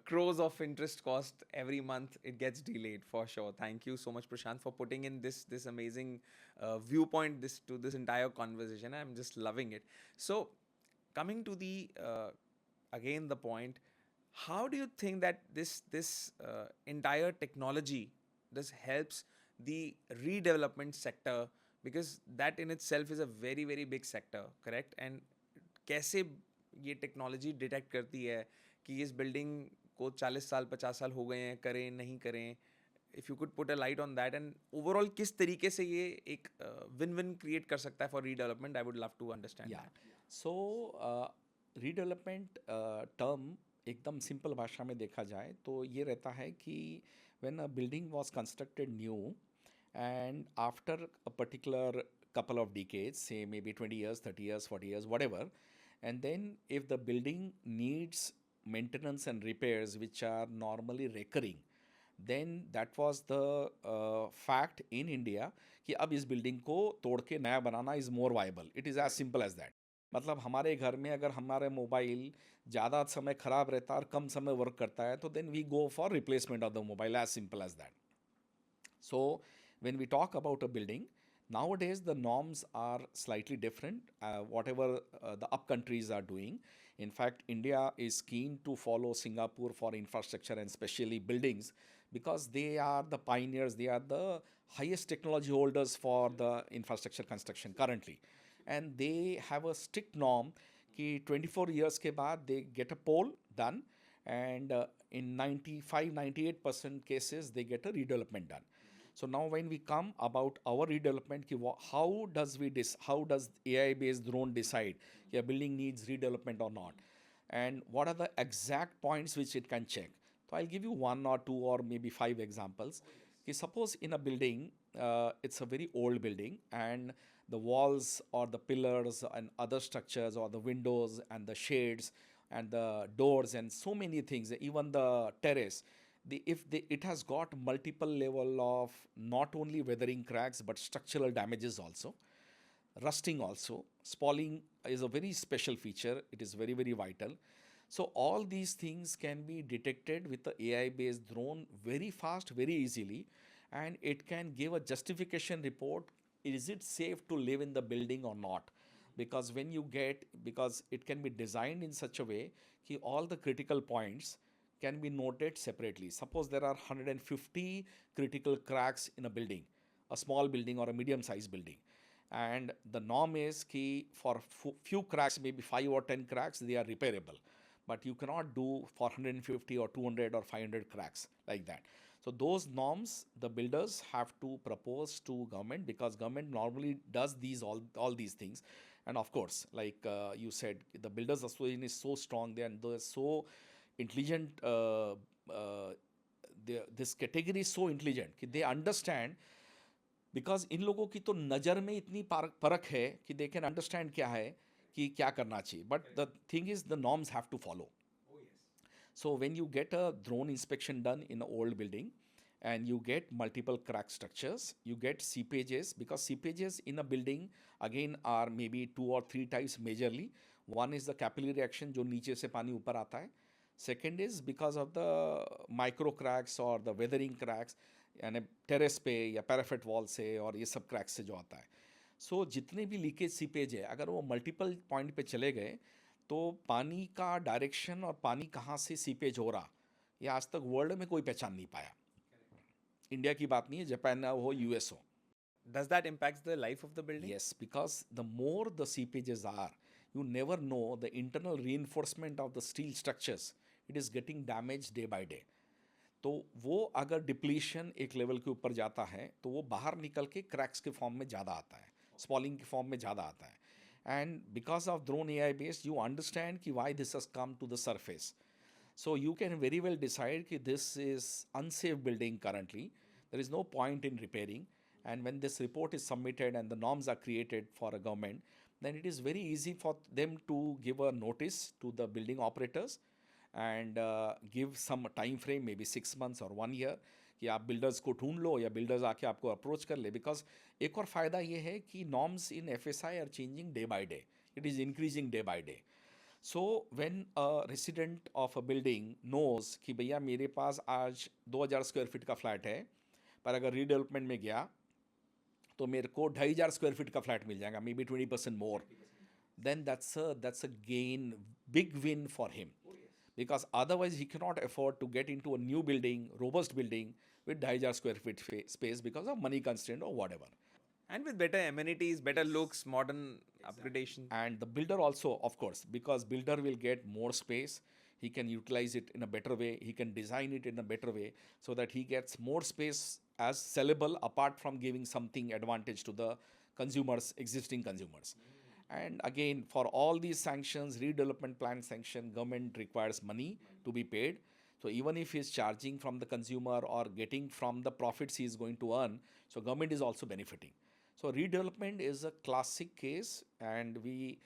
A: crores of interest cost every month. It gets delayed for sure. Thank you so much, Prashant, for putting in this amazing viewpoint to this entire conversation. I'm just loving it. So coming to the again the point, how do you think that this entire technology this helps the redevelopment sector, because that in itself is a very big sector, correct? And कैसे ये technology detect करती है कि इस building को 40 साल 50 साल हो गए हैं, करें नहीं करें? If you could put a light on that, and overall किस तरीके से ये एक विन विन क्रिएट कर सकता है for redevelopment, I would love to understand that.
B: So redevelopment term एकदम सिंपल भाषा में देखा जाए तो ये रहता है कि when a building was constructed new and after a particular couple of decades, say maybe 20 years, 30 years, 40 years, whatever, and then if the building needs maintenance and repairs which are normally recurring, then that was the fact in India कि अब इस building को तोड़ के नया बनाना is more viable. It is as simple as that. मतलब हमारे घर में अगर हमारे मोबाइल ज़्यादा समय ख़राब रहता है और कम समय वर्क करता है तो then we go for replacement of the mobile, as simple as that. So when we talk about a building, nowadays the norms are slightly different, whatever the up countries are doing. In fact, India is keen to follow Singapore for infrastructure and especially buildings because they are the pioneers, they are the highest technology holders for the infrastructure construction currently. And they have a strict norm कि 24 years के बाद they get a pole done, and in 95-98% cases they get a redevelopment done. So now when we come about our redevelopment, how does AI based drone decide कि a building needs redevelopment or not, and what are the exact points which it can check. So I'll give you one or two or maybe five examples. कि suppose in a building, it's a very old building, and the walls or the pillars and other structures or the windows and the shades and the doors and so many things, even the terrace, it has got multiple level of not only weathering cracks but structural damages also, rusting also, spalling is a very special feature, it is very very vital. So all these things can be detected with the AI based drone very fast, very easily, and it can give a justification report, is it safe to live in the building or not. Because it can be designed in such a way that all the critical points can be noted separately. Suppose there are 150 critical cracks in a building, a small building or a medium sized building, and the norm is that for few cracks, maybe 5 or 10 cracks, they are repairable, but you cannot do for 150 or 200 or 500 cracks like that. So those norms the builders have to propose to government, because government normally does all these things. And of course, like you said, the builders association is so strong there, and they're so intelligent. This category is so intelligent that they understand, because in लोगों की तो नज़र में इतनी परख है कि they can understand क्या है कि क्या करना चाहिए. But the thing is the norms have to follow. So when you get a drone inspection done in an old building and you get multiple crack structures, you get seepages, because seepages in a building again are maybe 2 or 3 types majorly. One is the capillary action, जो नीचे से पानी ऊपर आता है. Second is because of the micro cracks or the weathering cracks, यानी terrace पे या पैराफेट वॉल से और ये सब क्रैक्स से जो आता है. सो जितने भी लीकेज सीपेज है, अगर वो मल्टीपल पॉइंट पे चले गए तो पानी का डायरेक्शन और पानी कहाँ से सीपेज हो रहा, ये आज तक वर्ल्ड में कोई पहचान नहीं पाया. इंडिया की बात नहीं है, जापान हो, यूएस हो.
A: Does that impact the life of the building?
B: Yes, because the more the seepages are, you never know the internal reinforcement of the steel structures. It is getting damaged day by day. तो वो अगर depletion एक level के ऊपर जाता है तो वो बाहर निकल के क्रैक्स के फॉर्म में ज़्यादा आता है, स्पॉलिंग के फॉर्म में ज़्यादा आता है. And because of drone AI based you understand कि why this has come to the surface. So you can very well decide that this is unsafe building currently. There is no point in repairing. And when this report is submitted and the norms are created for a government, then it is very easy for them to give a notice to the building operators and give some time frame, maybe 6 months or 1 year, कि आप builders को ढूंढ लो या builders आके आपको approach कर ले. Because एक और फ़ायदा ये है कि norms in FSI are changing day by day, it is increasing day by day. So when a resident of a building knows कि भैया मेरे पास आज 2000 स्क्वायर फीट का फ्लैट है, पर अगर रीडेवलपमेंट में गया तो मेरे को 2500 स्क्वायर फीट का फ्लैट मिल जाएगा, maybe 20% more, then that's a gain, big win for him. Because otherwise he cannot afford to get into a new building, robust building with 2500 square feet space because of money constraint or whatever.
A: And with better amenities, better looks, modern upgradation.
B: And the builder also, of course, because builder will get more space, he can utilize it in a better way, he can design it in a better way so that he gets more space as sellable, apart from giving something advantage to the consumers, existing consumers. And again, for all these sanctions, redevelopment plan sanction, government requires money to be paid. So even if he is charging from the consumer or getting from the profits he is going to earn, so government is also benefiting. So redevelopment is a classic case, and we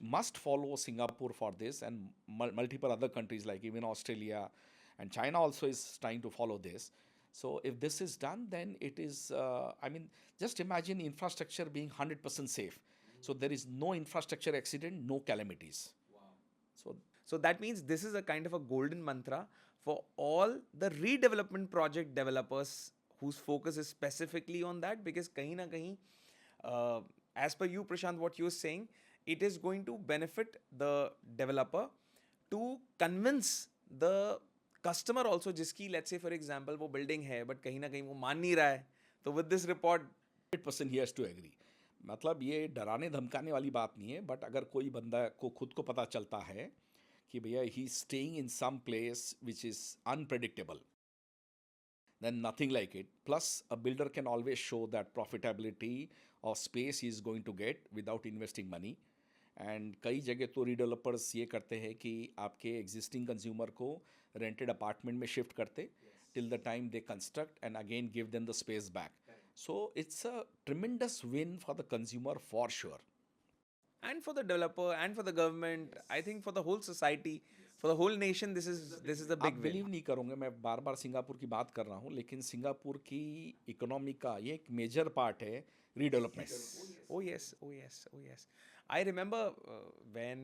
B: must follow Singapore for this, and multiple other countries like even Australia and China also is trying to follow this. So if this is done, then it is, just imagine infrastructure being 100% safe. So there is no infrastructure accident, no calamities.
A: Wow. So that means this is a kind of a golden mantra for all the redevelopment project developers whose focus is specifically on that, because kahin na kahin, as per you, Prashant, what you're saying, it is going to benefit the developer to convince the customer also, जिसकी let's say for example वो building है but कहीं ना कहीं वो मान नहीं रहा है, तो with this report
B: 100% he has to agree. मतलब ये डराने धमकाने वाली बात नहीं है, बट अगर कोई बंदा को खुद को पता चलता है कि भैया he staying in some place which is unpredictable, then nothing like it. Plus, a builder can always show that profitability of space he is going to get without investing money. And कई जगह तो रीडेवलपर्स ये करते हैं कि आपके existing consumer को rented apartment में शिफ्ट करते till the time they construct and again give them the space back. So it's a tremendous win for the consumer for sure.
A: and for the developer and for the government, I think for the whole society, for the whole nation, this is a
B: आप
A: big win.
B: Believe नहीं करोगे, मैं बार बार Singapore की बात कर रहा हूँ, लेकिन सिंगापुर की इकोनॉमी का ये एक मेजर पार्ट है redevelopment.
A: Oh yes, oh yes, oh yes. I remember when,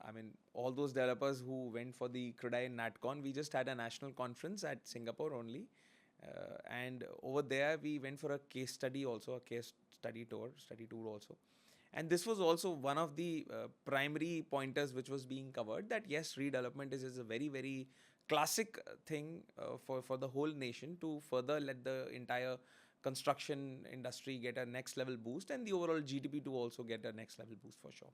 A: I mean, all those developers who went for the Crudai NatCon, we just had a national conference at Singapore only. And over there, we went for a case study also, a case study tour also. And this was also one of the primary pointers which was being covered, that yes, redevelopment is a very, very classic thing for the whole nation to further let the entire construction industry get a next level boost and the overall GDP to also get a next level boost for sure.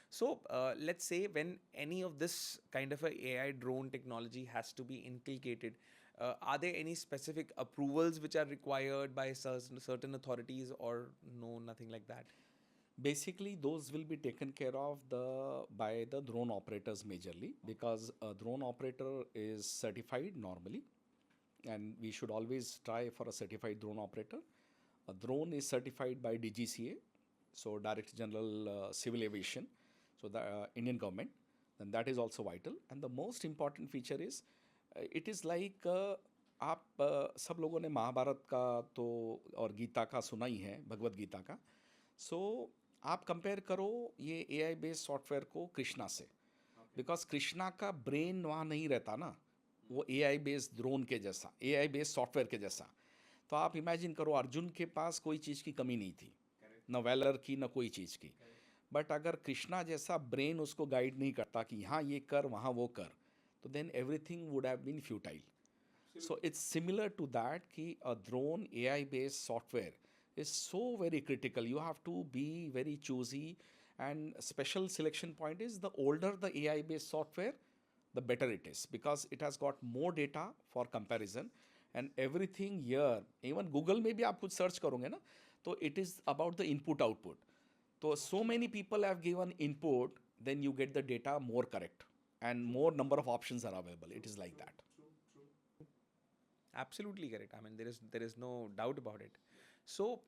A: So let's say when any of this kind of a AI drone technology has to be inculcated, are there any specific approvals which are required by certain authorities, or no, nothing like that?
B: Basically, those will be taken care of by the drone operators majorly, because a drone operator is certified normally, and we should always try for a certified drone operator. A drone is certified by DGCA, so Director General Civil Aviation, so the Indian government, then that is also vital. And the most important feature is it is like आप सब लोगों ने महाभारत का तो और गीता का सुना ही है, भगवत गीता का. सो आप कंपेयर करो ये AI बेस्ड सॉफ्टवेयर को कृष्णा से, बिकॉज कृष्णा का ब्रेन वहाँ नहीं रहता ना, वो AI बेस्ड ड्रोन के जैसा, AI बेस्ड सॉफ्टवेयर के जैसा. तो आप इमेजिन करो अर्जुन के पास कोई चीज़ की कमी नहीं थी, न वैलर की न कोई चीज़ की, बट अगर कृष्णा जैसा ब्रेन उसको गाइड नहीं करता कि यहाँ ये कर वहाँ वो कर, तो then everything would have been futile. So it's similar to that कि a drone AI based software is so very critical. You have to be very choosy, and special selection point is the older the AI based software, the better it is, because it has got more data for comparison and everything here. Even Google में भी आप कुछ search करोगे ना, तो it is about the input output. So many people have given input, then you get the data more correct and more number of options are available. It is like that.
A: Absolutely correct. I mean, there is no doubt about it. So,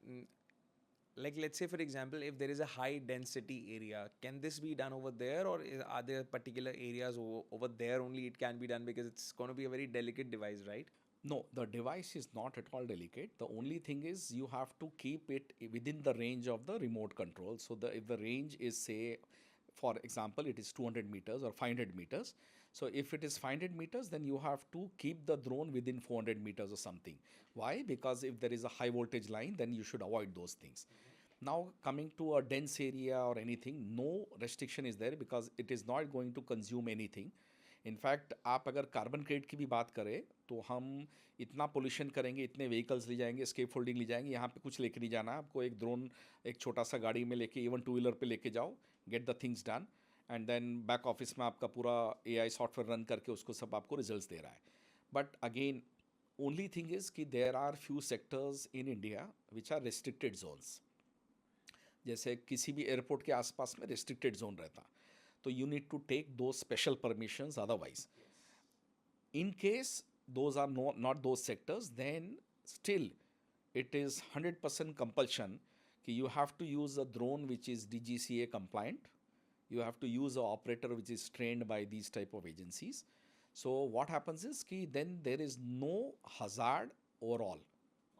A: like let's say for example, if there is a high density area, can this be done over there, or are there particular areas over there only it can be done, because it's going to be a very delicate device, right?
B: No, the device is not at all delicate. The only thing is you have to keep it within the range of the remote control. So if the range is, say, for example, it is 200 meters or 500 meters. So if it is 500 meters, then you have to keep the drone within 400 meters or something. Why? Because if there is a high voltage line, then you should avoid those things. Now coming to a dense area or anything, no restriction is there, because it is not going to consume anything. In fact आप अगर carbon credit की भी बात करें, तो हम इतना pollution करेंगे, इतने व्हीकल्स ले जाएंगे, स्केप फोल्डिंग ले जाएंगे, यहाँ पे कुछ लेके नहीं जाना. आपको एक ड्रोन एक छोटा सा गाड़ी में लेके, इवन टू व्हीलर पे लेके जाओ, get the things done, and then back office में आपका पूरा AI सॉफ्टवेयर रन करके उसको सब आपको रिजल्ट्स दे रहा है. But again only thing is कि there are few sectors in India which are restricted zones. जैसे किसी भी एयरपोर्ट के आसपास में रेस्ट्रिक्टेड जोन रहता, so you need to take those special permissions. Otherwise, in case those are not those sectors, then still it is 100% compulsion कि you have to use a drone which is DGCA compliant. You have to use an operator which is trained by these type of agencies. So what happens is कि then there is no hazard overall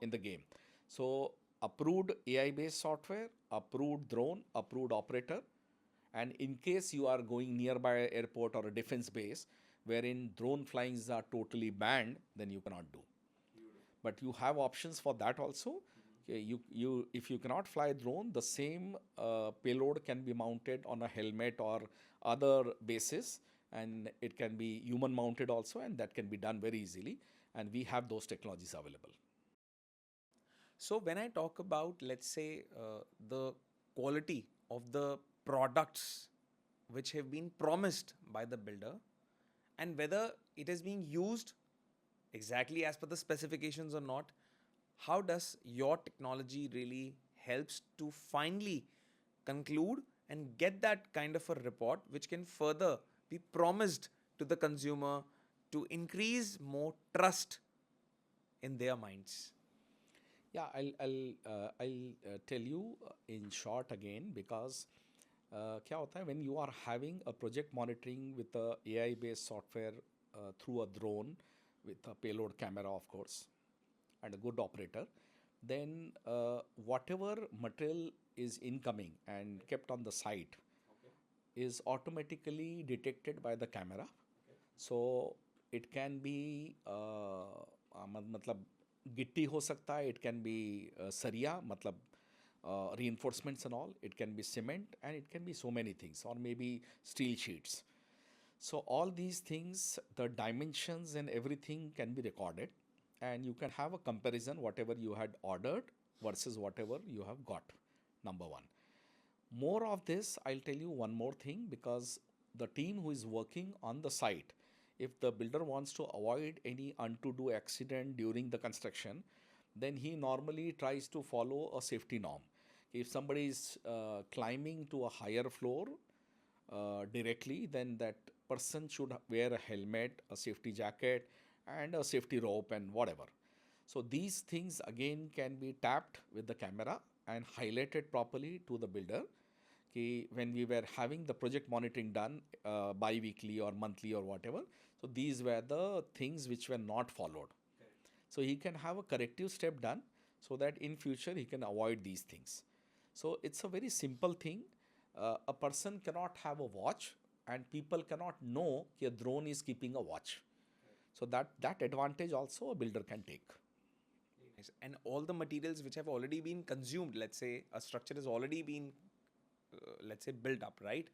B: in the game. So approved AI based software, approved drone, approved operator. And in case you are going nearby airport or a defense base wherein drone flyings are totally banned, then you cannot do. But you have options for that also. Okay, if you cannot fly drone, the same payload can be mounted on a helmet or other bases, and it can be human mounted also, and that can be done very easily. And we have those technologies available.
A: So when I talk about, let's say, the quality of the products which have been promised by the builder, and whether it is being used exactly as per the specifications or not, how does your technology really helps to finally conclude and get that kind of a report which can further be promised to the consumer to increase more trust in their minds?
B: Yeah, I'll tell you in short again, because क्या होता है when you are having a project monitoring with a AI based software through a drone with a payload camera, of course, and a good operator, then whatever material is incoming and kept on the site is automatically detected by the camera. So it can be मतलब गिट्टी हो सकता है, it can be सरिया मतलब reinforcements and all, it can be cement, and it can be so many things, or maybe steel sheets. So all these things, the dimensions and everything can be recorded, and you can have a comparison whatever you had ordered versus whatever you have got. Number one. More of this, I'll tell you one more thing, because the team who is working on the site, if the builder wants to avoid any untoward accident during the construction, then he normally tries to follow a safety norm. If somebody is climbing to a higher floor directly, then that person should wear a helmet, a safety jacket, and a safety rope and whatever. So these things again can be tapped with the camera and highlighted properly to the builder. When we were having the project monitoring done bi-weekly or monthly or whatever, so these were the things which were not followed. So he can have a corrective step done, so that in future he can avoid these things. So it's a very simple thing. A person cannot have a watch, and people cannot know that a drone is keeping a watch. So that advantage also a builder can take.
A: Nice. And all the materials which have already been consumed, let's say a structure has already been, let's say, built up, right?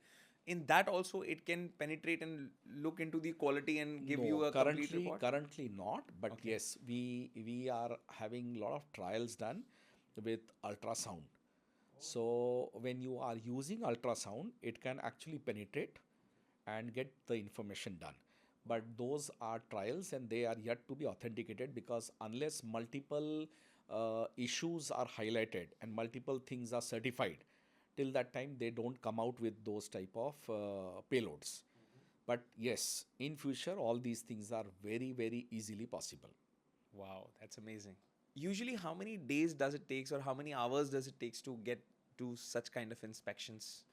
A: In that also, it can penetrate and look into the quality and give you a complete report.
B: Currently not, but yes, we are having a lot of trials done with ultrasound. So when you are using ultrasound, it can actually penetrate and get the information done. But those are trials, and they are yet to be authenticated, because unless multiple issues are highlighted and multiple things are certified, till that time they don't come out with those type of payloads. But yes, in future all these things are very, very easily possible.
A: Wow, that's amazing. Usually, how many days does it take, or how many hours does it take to get to such kind of inspections?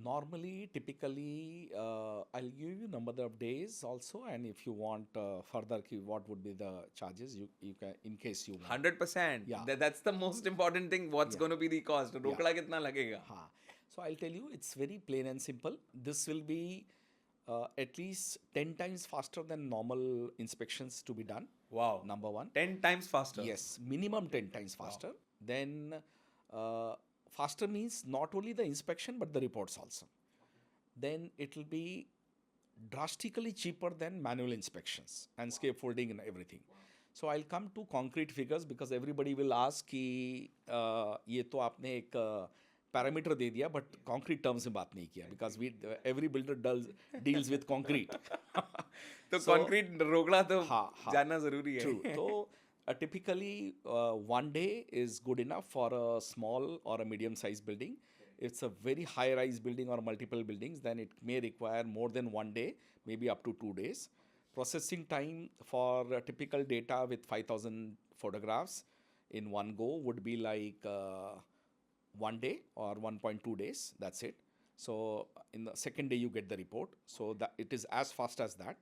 B: Normally, typically, I'll give you number of days also, and if you want further, what would be the charges, you can, in case you want.
A: 100%.
B: Yeah.
A: That's the most important thing. What's
B: Yeah.
A: going to be the cost? Rokda kitna lagega?
B: हाँ. So I'll tell you, it's very plain and simple. This will be at least 10 times faster than normal inspections to be done.
A: Wow.
B: Number one.
A: 10 times faster.
B: Yes, minimum 10 times faster. Then faster means not only the inspection but the reports also. Then it will be drastically cheaper than manual inspections and scaffolding and everything. So I'll come to concrete figures, because everybody will ask कि ये तो आपने एक parameter दे दिया, but concrete terms में बात नहीं किया, because every builder deals with concrete.
A: तो concrete रोकड़ा तो जानना जरूरी है.
B: True. So typically 1 day is good enough for a small or a medium sized building. If it's a very high rise building or multiple buildings, then it may require more than 1 day, maybe up to 2 days. Processing time for typical data with 5,000 photographs in one go would be like 1 day or 1.2 days. That's it. So in the second day you get the report. So that it is as fast as that.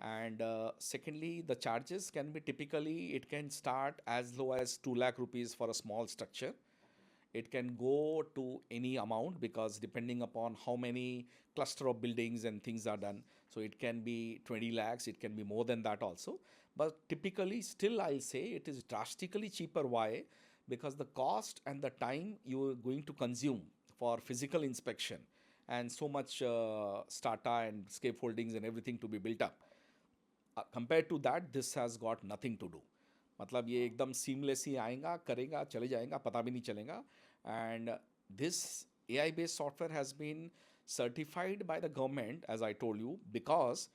B: And secondly, the charges can be typically, it can start as low as 2 lakh rupees for a small structure. It can go to any amount, because depending upon how many cluster of buildings and things are done. So it can be 20 lakhs, it can be more than that also. But typically still I'll say it is drastically cheaper. Why? because the cost and the time you are going to consume for physical inspection and so much strata and scaffoldings and everything to be built up, compared to that, this has got nothing to do. मतलब ये एकदम seamless ही आएगा, करेगा, चले जाएगा, पता भी नहीं चलेगा. And this AI based software has been certified by the government, as I told you, because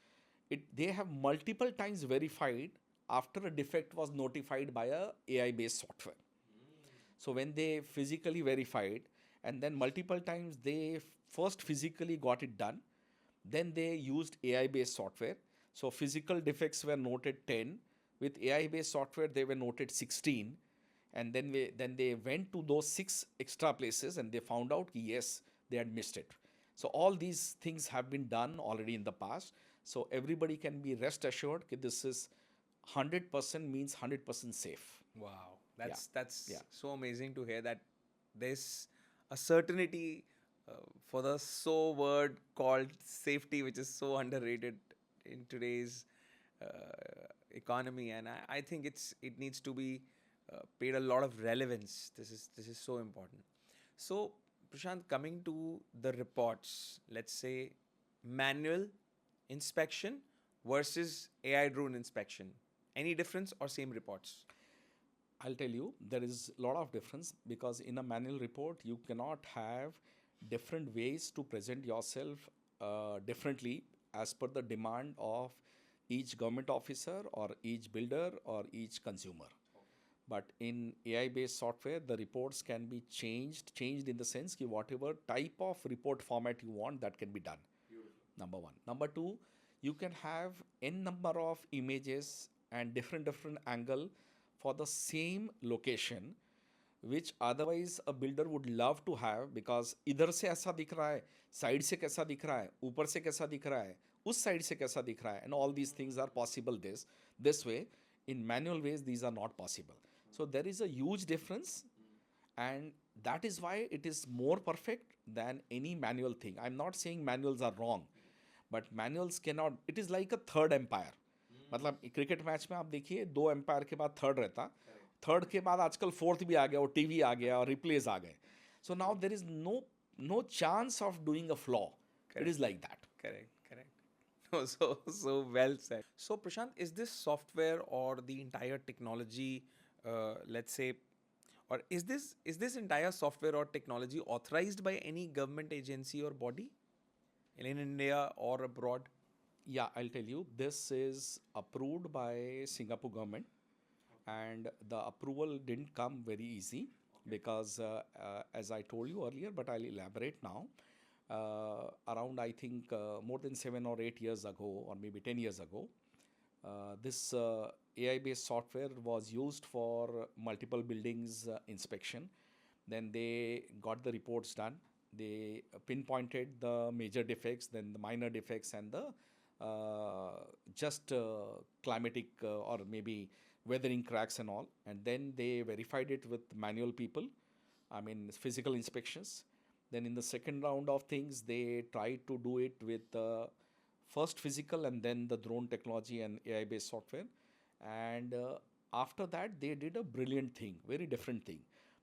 B: they have multiple times verified after a defect was notified by a AI based software. So when they physically verified, and then multiple times they first physically got it done, then they used AI based software. So physical defects were noted 10. With AI based software, they were noted 16. And then they went to those 6 extra places and they found out yes, they had missed it. So all these things have been done already in the past. So everybody can be rest assured that this is 100% means 100% safe.
A: Wow, that's
B: Yeah.
A: so amazing to hear that there's a certainty for the so word called safety, which is so underrated in today's economy, and I think it needs to be paid a lot of relevance. This is so important. So, Prashant, coming to the reports, let's say manual inspection versus AI drone inspection. Any difference or same reports?
B: I'll tell you, there is a lot of difference because in a manual report, you cannot have different ways to present yourself differently as per the demand of each government officer or each builder or each consumer. But in AI based software, the reports can be changed in the sense that whatever type of report format you want, that can be done. Number one. Number two, you can have n number of images and different angle for the same location, which otherwise a builder would love to have, because इधर से ऐसा दिख रहा है, side से कैसा दिख रहा है, ऊपर से कैसा दिख रहा है, उस साइड से कैसा दिख रहा है, and all these things are possible this way. In manual ways, these are not possible. So there is a huge difference, and that is why it is more perfect than any manual thing. I'm not saying manuals are wrong, but manuals cannot. It is like a third empire. मतलब cricket match में आप देखिए 2 empire के बाद third रहता, third के बाद आजकल फोर्थ भी आ गया और टीवी आ गया और रिप्लेस आ गए. So now there is no chance of doing a flaw. It is like that.
A: Correct. Oh, so well said. So, Prashant, is this software or the entire technology, let's say, or is this entire software or technology authorized by any government agency or body in India or abroad?
B: Yeah, I'll tell you. This is approved by Singapore government, and the approval didn't come very easy because, as I told you earlier, but I'll elaborate now. Around I think more than 7 or 8 years ago, or maybe 10 years ago, this AI-based software was used for multiple buildings inspection. Then they got the reports done. They pinpointed the major defects, then the minor defects, and the just climatic or maybe weathering cracks and all. And then they verified it with manual people, I mean physical inspections. Then in the second round of things, they tried to do it with first physical and then the drone technology and AI based software. And after that, they did a brilliant thing, very different thing.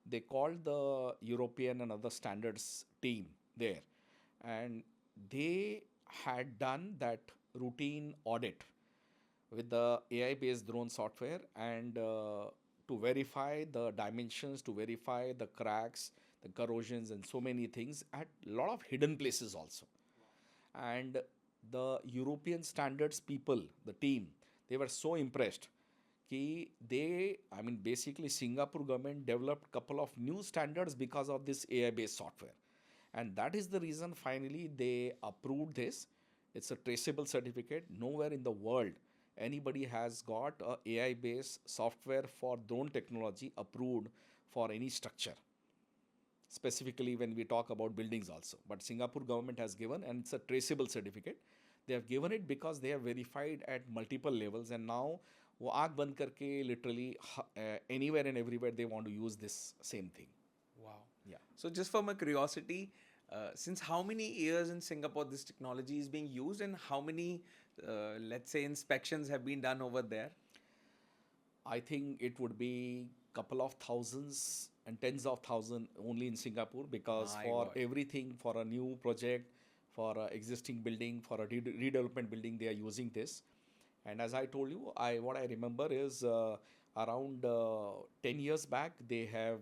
B: They called the European and other standards team there, and they had done that routine audit with the AI based drone software, and to verify the dimensions, to verify the cracks, the corrosions, and so many things at a lot of hidden places also. And the European standards people, the team, they were so impressed. I mean, basically, Singapore government developed couple of new standards because of this AI-based software, and that is the reason finally they approved this. It's a traceable certificate. Nowhere in the world anybody has got a AI-based software for drone technology approved for any structure, specifically when we talk about buildings also. But Singapore government has given, and it's a traceable certificate. They have given it because they have verified at multiple levels, and now वो आँख बंद करके literally anywhere and everywhere they want to use this same thing.
A: Wow.
B: Yeah.
A: So, just for my curiosity, since how many years in Singapore this technology is being used, and how many, let's say, inspections have been done over there?
B: I think it would be couple of thousands and tens of thousands only in Singapore, because
A: My
B: for
A: God.
B: everything, for a new project, for a existing building, for a redevelopment building, they are using this. And as I told you, I what I remember is around 10 years back they have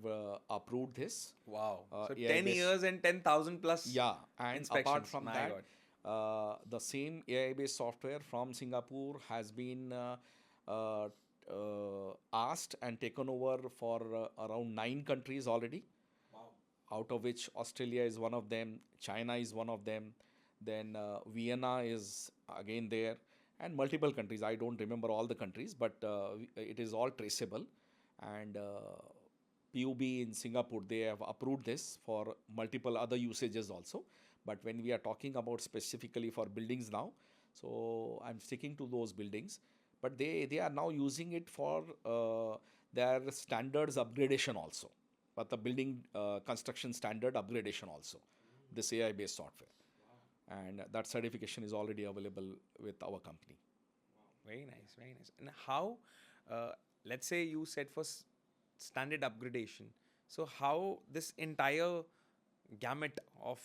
B: approved this
A: Wow. So
B: AI
A: 10
B: based.
A: years and 10,000 plus
B: Yeah, and apart
A: inspections.
B: from
A: My
B: that,
A: God.
B: the same AI based software from Singapore has been uh, asked and taken over for around 9 countries already,
A: Wow.
B: out of which Australia is one of them, China is one of them, then Vienna is again there, and multiple countries. I don't remember all the countries, but it is all traceable. And PUB in Singapore, they have approved this for multiple other usages also. But when we are talking about specifically for buildings now, so I'm sticking to those buildings. But they are now using it for their standards upgradation also, but the building construction standard upgradation also, this AI based software. And that certification is already available with our company.
A: Very nice, very nice. And how, uh, let's say you said for standard upgradation, so how this entire gamut of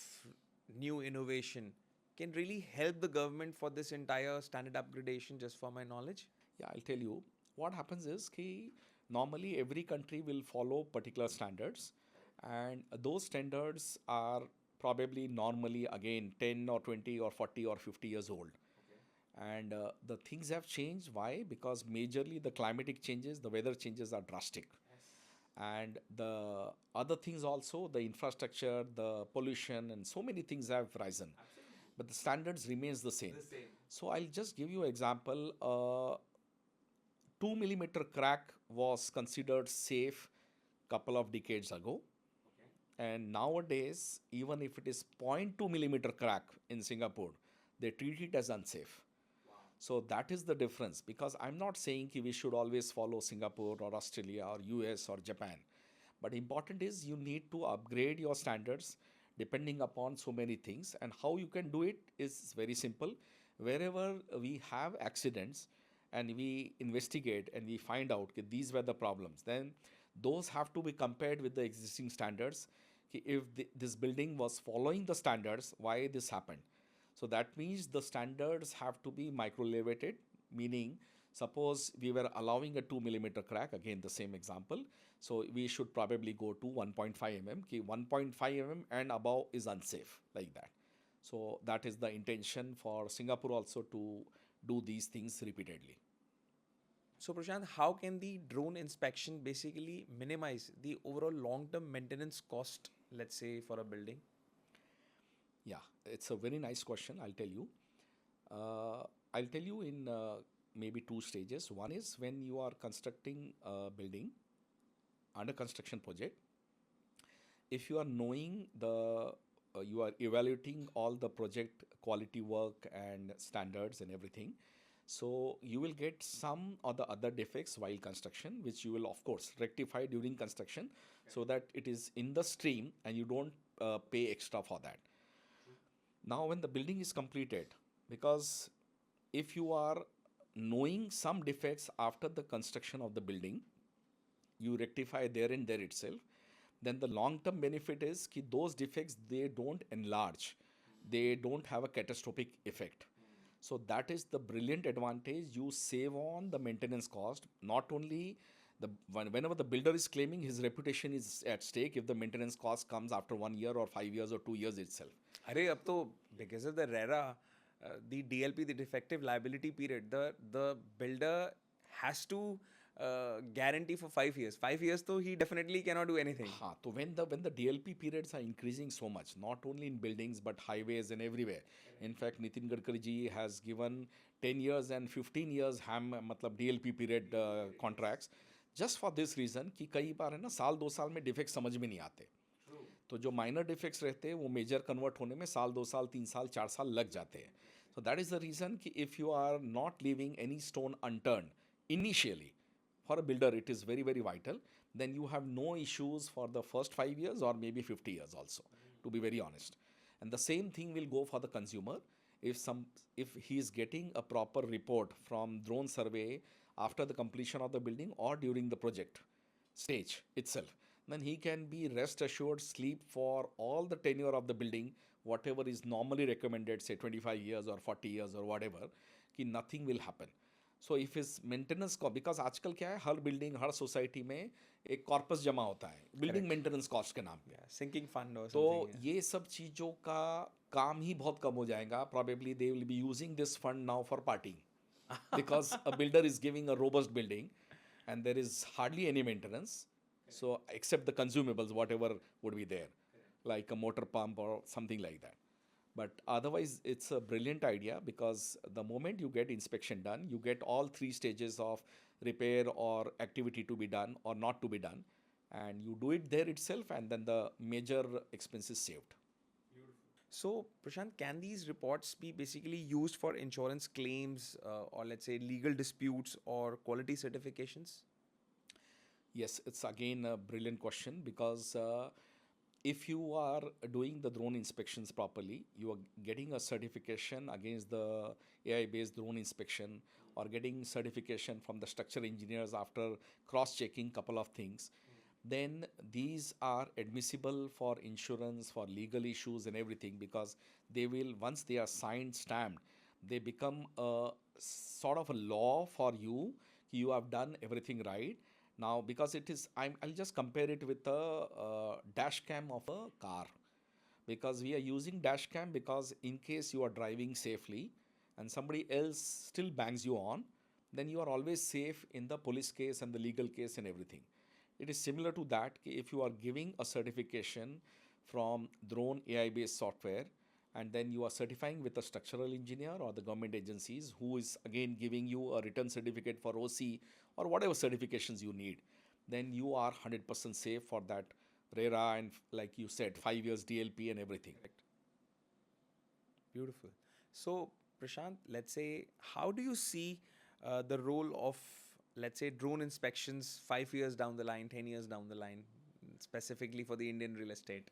A: new innovation can really help the government for this entire standard upgradation, just for my knowledge?
B: Yeah, I'll tell you. What happens is ki normally every country will follow particular standards, and those standards are probably normally again 10 or 20 or 40 or 50 years old. And the things have changed. Why? Because majorly the climatic changes, the weather changes are drastic. And the other things also, the infrastructure, the pollution, and so many things have risen. But the standards remains the same. So I'll just give you an example. 2 millimeter crack was considered safe couple of decades ago, and nowadays even if it is 0.2 millimeter crack in Singapore, they treat it as unsafe. So that is the difference, because I'm not saying we should always follow Singapore or Australia or US or Japan. But important is you need to upgrade your standards depending upon so many things. And how you can do it is very simple. Wherever we have accidents and we investigate and we find out that these were the problems, then those have to be compared with the existing standards. If this building was following the standards, why this happened? So that means the standards have to be micro-elevated, meaning suppose we were allowing a 2 millimeter crack, again the same example. So we should probably go to 1.5 mm. 1.5 mm and above is unsafe, like that. So that is the intention for Singapore also to do these things repeatedly.
A: So, Prashant, how can the drone inspection basically minimize the overall long term maintenance cost, let's say, for a building?
B: Yeah, it's a very nice question. I'll tell you. Uh, I'll tell you in maybe two stages. One is when you are constructing a building, under construction project. If you are knowing you are evaluating all the project quality work and standards and everything, so you will get some or the other defects while construction, which you will of course rectify during construction, so that it is in the stream and you don't pay extra for that. Now, when the building is completed, because if you are knowing some defects after the construction of the building, you rectify there and there itself, then the long term benefit is that those defects, they don't enlarge, they don't have a catastrophic effect. So that is the brilliant advantage. You save on the maintenance cost. Not only whenever the builder is claiming, his reputation is at stake if the maintenance cost comes after 1 year or 5 years or 2 years itself.
A: Arey, ab to because of the RERA, the DLP, the defective liability period, the builder has to guarantee for 5 years. 5 years, though, he definitely cannot do anything.
B: हाँ, तो when the DLP periods are increasing so much, not only in buildings but highways and everywhere. In fact, Nitin Gadkari ji has given 10 years and 15 years मतलब DLP period contracts, just for this reason कि कई बार है ना साल 2 साल में defect समझ में नहीं आते. तो जो माइनर डिफेक्ट्स रहते हैं वो मेजर कन्वर्ट होने में साल 2 साल 3 साल 4 साल लग जाते हैं. So that is the reason कि if you are not leaving any stone unturned initially, for a builder it is very very vital, then you have no issues for the first 5 years or maybe 50 years also, to be very honest. And the same thing will go for the consumer. If he is getting a proper report from drone survey after the completion of the building or during the project, stage itself, then he can be rest assured sleep for all the tenure of the building, whatever is normally recommended, say 25 years or 40 years or whatever, कि nothing will happen. So if his maintenance cost, because आजकल क्या है, हर building हर society में एक corpus जमा होता है building
A: Correct.
B: Maintenance cost के नाम पे.
A: Yeah, sinking fund or
B: तो
A: something. Yeah.
B: ये सब चीज़ों का काम ही बहुत कम हो जाएगा. Probably they will be using this fund now for partying because a builder is giving a robust building and there is hardly any maintenance. So except the consumables, whatever would be there, like a motor pump or something like that. But otherwise, it's a brilliant idea because the moment you get inspection done, you get all three stages of repair or activity to be done or not to be done, and you do it there itself, and then the major expenses saved.
A: So, Prashant, can these reports be basically used for insurance claims or let's say legal disputes or quality certifications?
B: Yes, it's again a brilliant question because if you are doing the drone inspections properly, you are getting a certification against the AI based drone inspection or getting certification from the structural engineers after cross checking couple of things, then these are admissible for insurance, for legal issues and everything because they will, once they are signed, stamped, they become a sort of a law for you. You have done everything right. Now, because it is, I'll just compare it with a dash cam of a car. Because we are using dash cam because in case you are driving safely and somebody else still bangs you on, then you are always safe in the police case and the legal case and everything. It is similar to that if you are giving a certification from drone AI based software and then you are certifying with a structural engineer or the government agencies who is again giving you a written certificate for OC or whatever certifications you need, then you are 100% safe for that RERA and, like you said, 5 years DLP and everything.
A: Beautiful. So, Prashant, let's say, how do you see the role of, let's say, drone inspections 5 years down the line, 10 years down the line, specifically for the Indian real estate?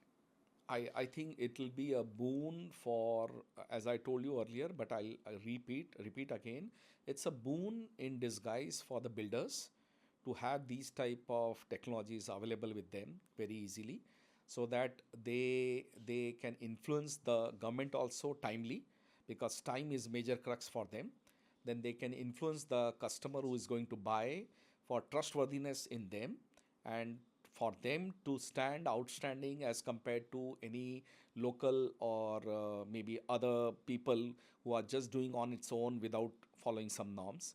B: I think it will be a boon for, as I told you earlier, but I'll repeat again. It's a boon in disguise for the builders to have these type of technologies available with them very easily, so that they can influence the government also timely, because time is major crux for them. Then they can influence the customer who is going to buy for trustworthiness in them and for them to stand outstanding as compared to any local or maybe other people who are just doing on its own without following some norms.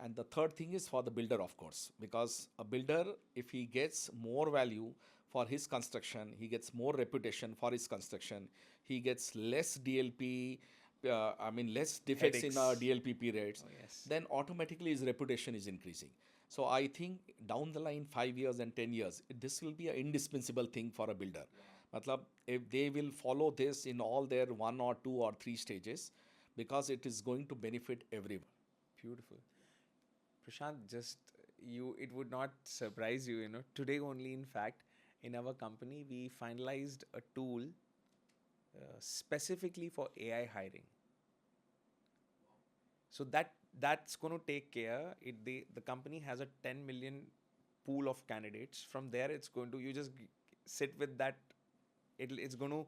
B: And the third thing is for the builder, of course, because a builder, if he gets more value for his construction, he gets more reputation for his construction, he gets less DLP, less defects in our
A: Headaches.
B: DLP periods,
A: Oh, yes.
B: then automatically his reputation is increasing. So I think down the line, 5 years and 10 years, this will be an indispensable thing for a builder. Matlab, if they will follow this in all their 1 or 2 or 3 stages, because it is going to benefit everyone.
A: Beautiful. Prashant, just you, it would not surprise you, today only, in fact, in our company, we finalized a tool specifically for AI hiring. So that's going to take care. The company has a 10 million pool of candidates. From there, it's going to, you just sit with that. It's going to,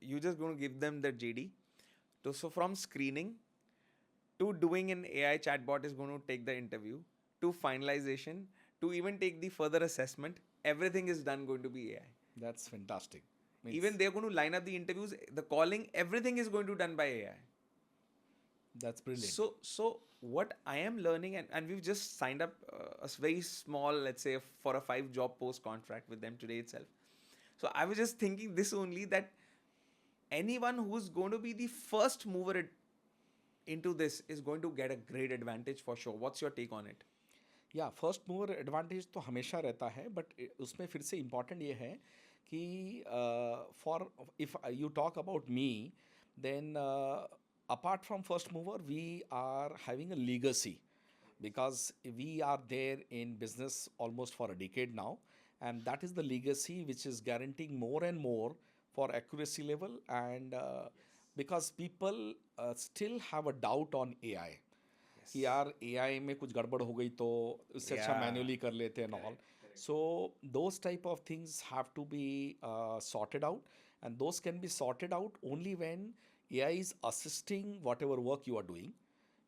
A: you just going to give them the JD. So from screening to doing an AI chatbot is going to take the interview, to finalization, to even take the further assessment, everything is done going to be AI.
B: That's fantastic. Means
A: Even they're going to line up the interviews, the calling, everything is going to be done by AI.
B: that's brilliant.
A: So what I am learning, and we've just signed up a very small, let's say, for a 5 job post contract with them today itself. So I was just thinking this only, that anyone who's going to be the first mover into this is going to get a great advantage for sure. What's your take on it?
B: या first mover advantage तो हमेशा रहता है, but उसमें फिर से important ये है कि for if you talk about me, then apart from first mover, we are having a legacy because we are there in business almost for a decade now, and that is the legacy which is guaranteeing more and more for accuracy level, and because people still have a doubt on AI कि यार AI में कुछ गड़बड़ हो गई तो उससे अच्छा
A: Yeah.
B: मैन्युअली कर लेते हैं all. So those type of things have to be sorted out, and those can be sorted out only when AI is assisting whatever work you are doing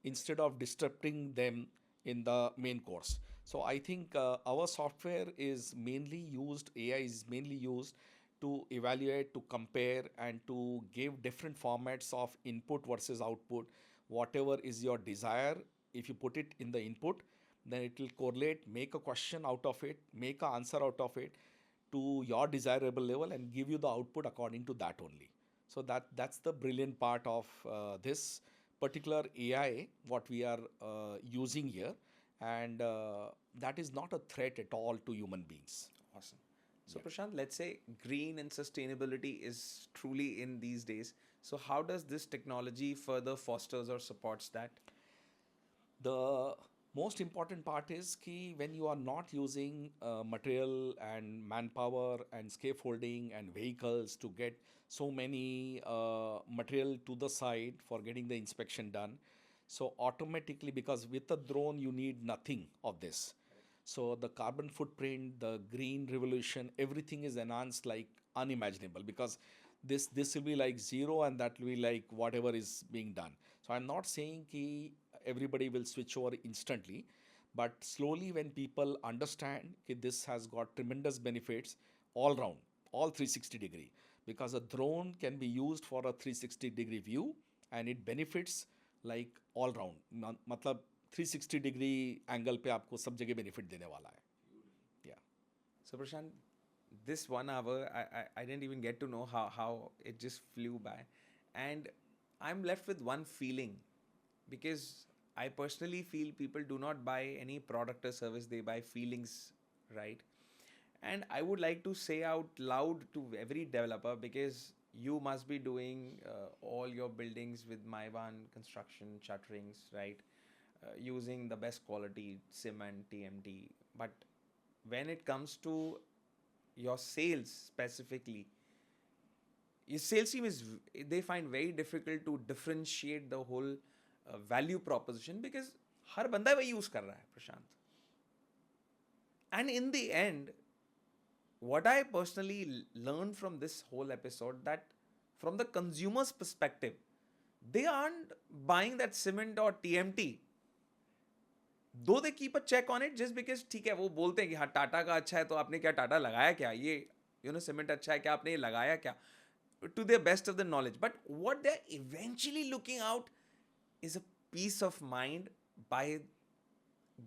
B: instead of disrupting them in the main course. So I think our software is mainly used, AI is mainly used to evaluate, to compare, and to give different formats of input versus output. Whatever is your desire, if you put it in the input, then it will correlate, make a question out of it, make an answer out of it to your desirable level, and give you the output according to that only. So that's the brilliant part of this particular AI what we are using here, and that is not a threat at all to human beings.
A: Awesome. So, Prashant, let's say green and sustainability is truly in these days. So, how does this technology further fosters or supports that?
B: The most important part is ki when you are not using material and manpower and scaffolding and vehicles to get so many material to the site for getting the inspection done, so automatically, because with a drone you need nothing of this, so the carbon footprint, the green revolution, everything is enhanced like unimaginable, because this will be like zero and that will be like whatever is being done. So I'm not saying ki everybody will switch over instantly, but slowly when people understand ki this has got tremendous benefits all round, all 360-degree, because a drone can be used for a 360-degree view and it benefits like all round. मतलब 360 degree angle पे आपको सब जगह benefit देने वाला है. Yeah.
A: So, Prashant, this 1 hour, I didn't even get to know how it just flew by. And I'm left with one feeling because I personally feel people do not buy any product or service, they buy feelings, right? And I would like to say out loud to every developer, because you must be doing all your buildings with Maiwan construction shutterings, right? Using the best quality cement, TMT. But when it comes to your sales specifically, your sales team is, they find very difficult to differentiate the whole value proposition, because हर बंदा वही use कर रहा है, प्रशांत. And in the end, what I personally learned from this whole episode, that from the consumer's perspective, they aren't buying that cement or TMT. Though they keep a check on it just because, ठीक है, वो बोलते हैं कि हाँ टाटा का अच्छा है, तो आपने क्या टाटा लगाया क्या, ये सीमेंट अच्छा है क्या, आपने ये लगाया क्या, to their best of the knowledge. But what they're eventually looking out is a peace of mind by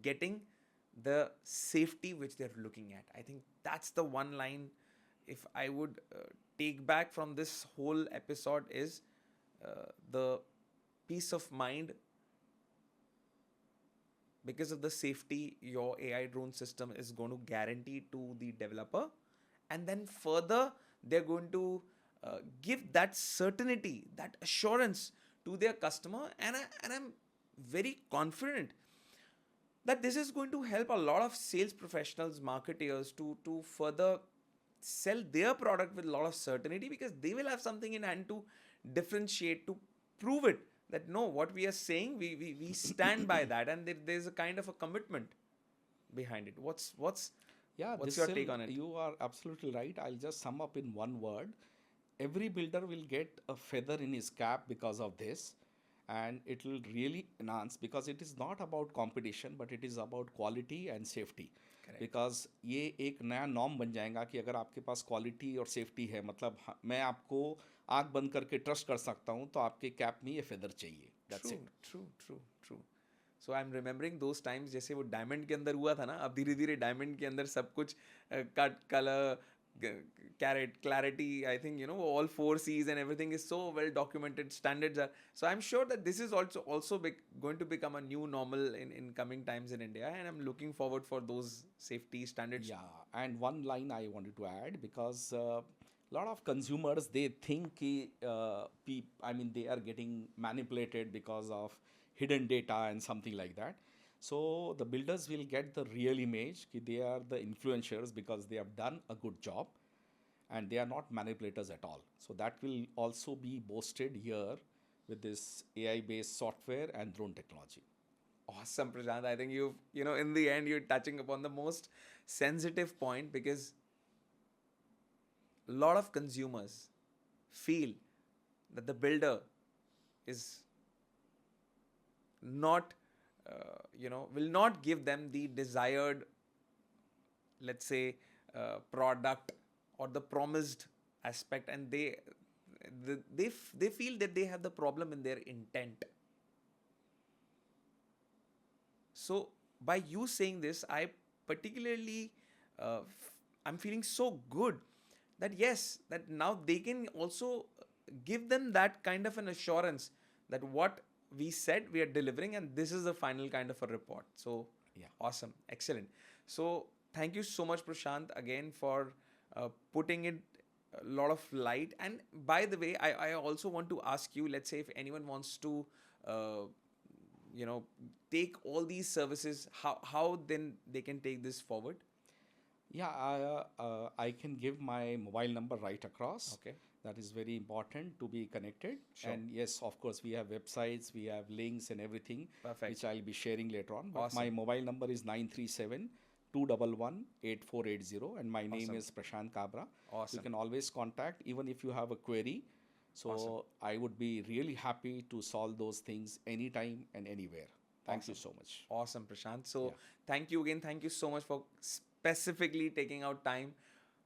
A: getting the safety which they're looking at. I think that's the one line, if I would take back from this whole episode, is the peace of mind because of the safety your AI drone system is going to guarantee to the developer. And then further, they're going to give that certainty, that assurance to their customer. And I'm very confident that this is going to help a lot of sales professionals, marketeers to further sell their product with a lot of certainty, because they will have something in hand to differentiate, to prove it that no, what we are saying, we stand by that, and there's a kind of a commitment behind it. What's
B: Yeah,
A: what's
B: this
A: your
B: will,
A: take on it?
B: you are absolutely right. I'll just sum up in one word. Every builder will get a feather in his cap because of this, and it will really enhance, because it is not about competition but it is about quality and safety.
A: Correct.
B: Because ये एक नया norm बन जाएगा कि अगर आपके पास quality और safety है, मतलब मैं आपको आंख बंद करके ट्रस्ट कर सकता हूँ, तो आपके कैप में ये फेदर चाहिए. That's
A: true
B: it.
A: True true true. So I am remembering those times, जैसे वो डायमंड के अंदर हुआ था ना, अब धीरे धीरे डायमंड के अंदर सब कुछ cut, colour, carat, clarity, I think all 4 C's and everything is so well documented, standards are, so I'm sure that this is also going to become a new normal in coming times in India, and I'm looking forward for those safety standards.
B: Yeah, and one line I wanted to add, because a lot of consumers, they think ki, I mean they are getting manipulated because of hidden data and something like that. So the builders will get the real image ki they are the influencers because they have done a good job and they are not manipulators at all. So that will also be boasted here with this AI based software and drone technology.
A: Awesome, Prashant. I think in the end, you're touching upon the most sensitive point because a lot of consumers feel that the builder is not, will not give them the desired, let's say, product or the promised aspect, and they feel that they have the problem in their intent. So by you saying this, I particularly, I'm feeling so good that yes, that now they can also give them that kind of an assurance that what we said we are delivering, and this is the final kind of a report. So
B: Yeah.
A: awesome, excellent. So thank you so much, Prashant, again for putting it a lot of light. And by the way, I also want to ask you, let's say if anyone wants to uh, you know take all these services, how then they can take this forward?
B: Yeah, I can give my mobile number right across.
A: Okay.
B: That is very important to be connected.
A: Sure.
B: And yes, of course, we have websites, we have links and everything,
A: Perfect.
B: which I'll be sharing later on. But my
A: Awesome.
B: mobile number is 937 211 8480, and my name
A: Awesome.
B: is Prashant Kabra. You
A: Awesome.
B: can always contact even if you have a query. So
A: Awesome.
B: I would be really happy to solve those things anytime and anywhere. Thank you
A: Awesome.
B: so much.
A: Awesome, Prashant. So
B: Yeah.
A: thank you again. Thank you so much for specifically taking out time,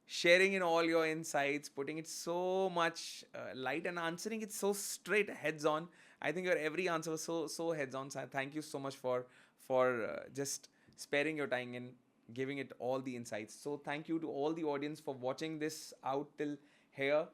A: sharing in all your insights, putting it so much light and answering it so straight, heads on. I think your every answer was so heads on. So thank you so much for just sparing your time and giving it all the insights. So thank you to all the audience for watching this out till here.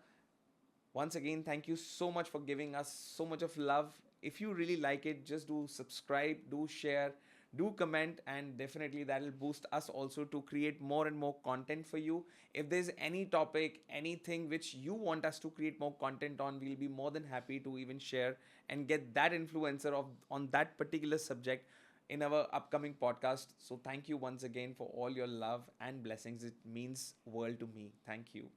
A: Once again, thank you so much for giving us so much of love. If you really like it, just do subscribe, do share, do comment, and definitely that will boost us also to create more and more content for you. If there's any topic, anything which you want us to create more content on, we'll be more than happy to even share and get that influencer of on that particular subject in our upcoming podcast. So thank you once again for all your love and blessings. It means world to me. Thank you.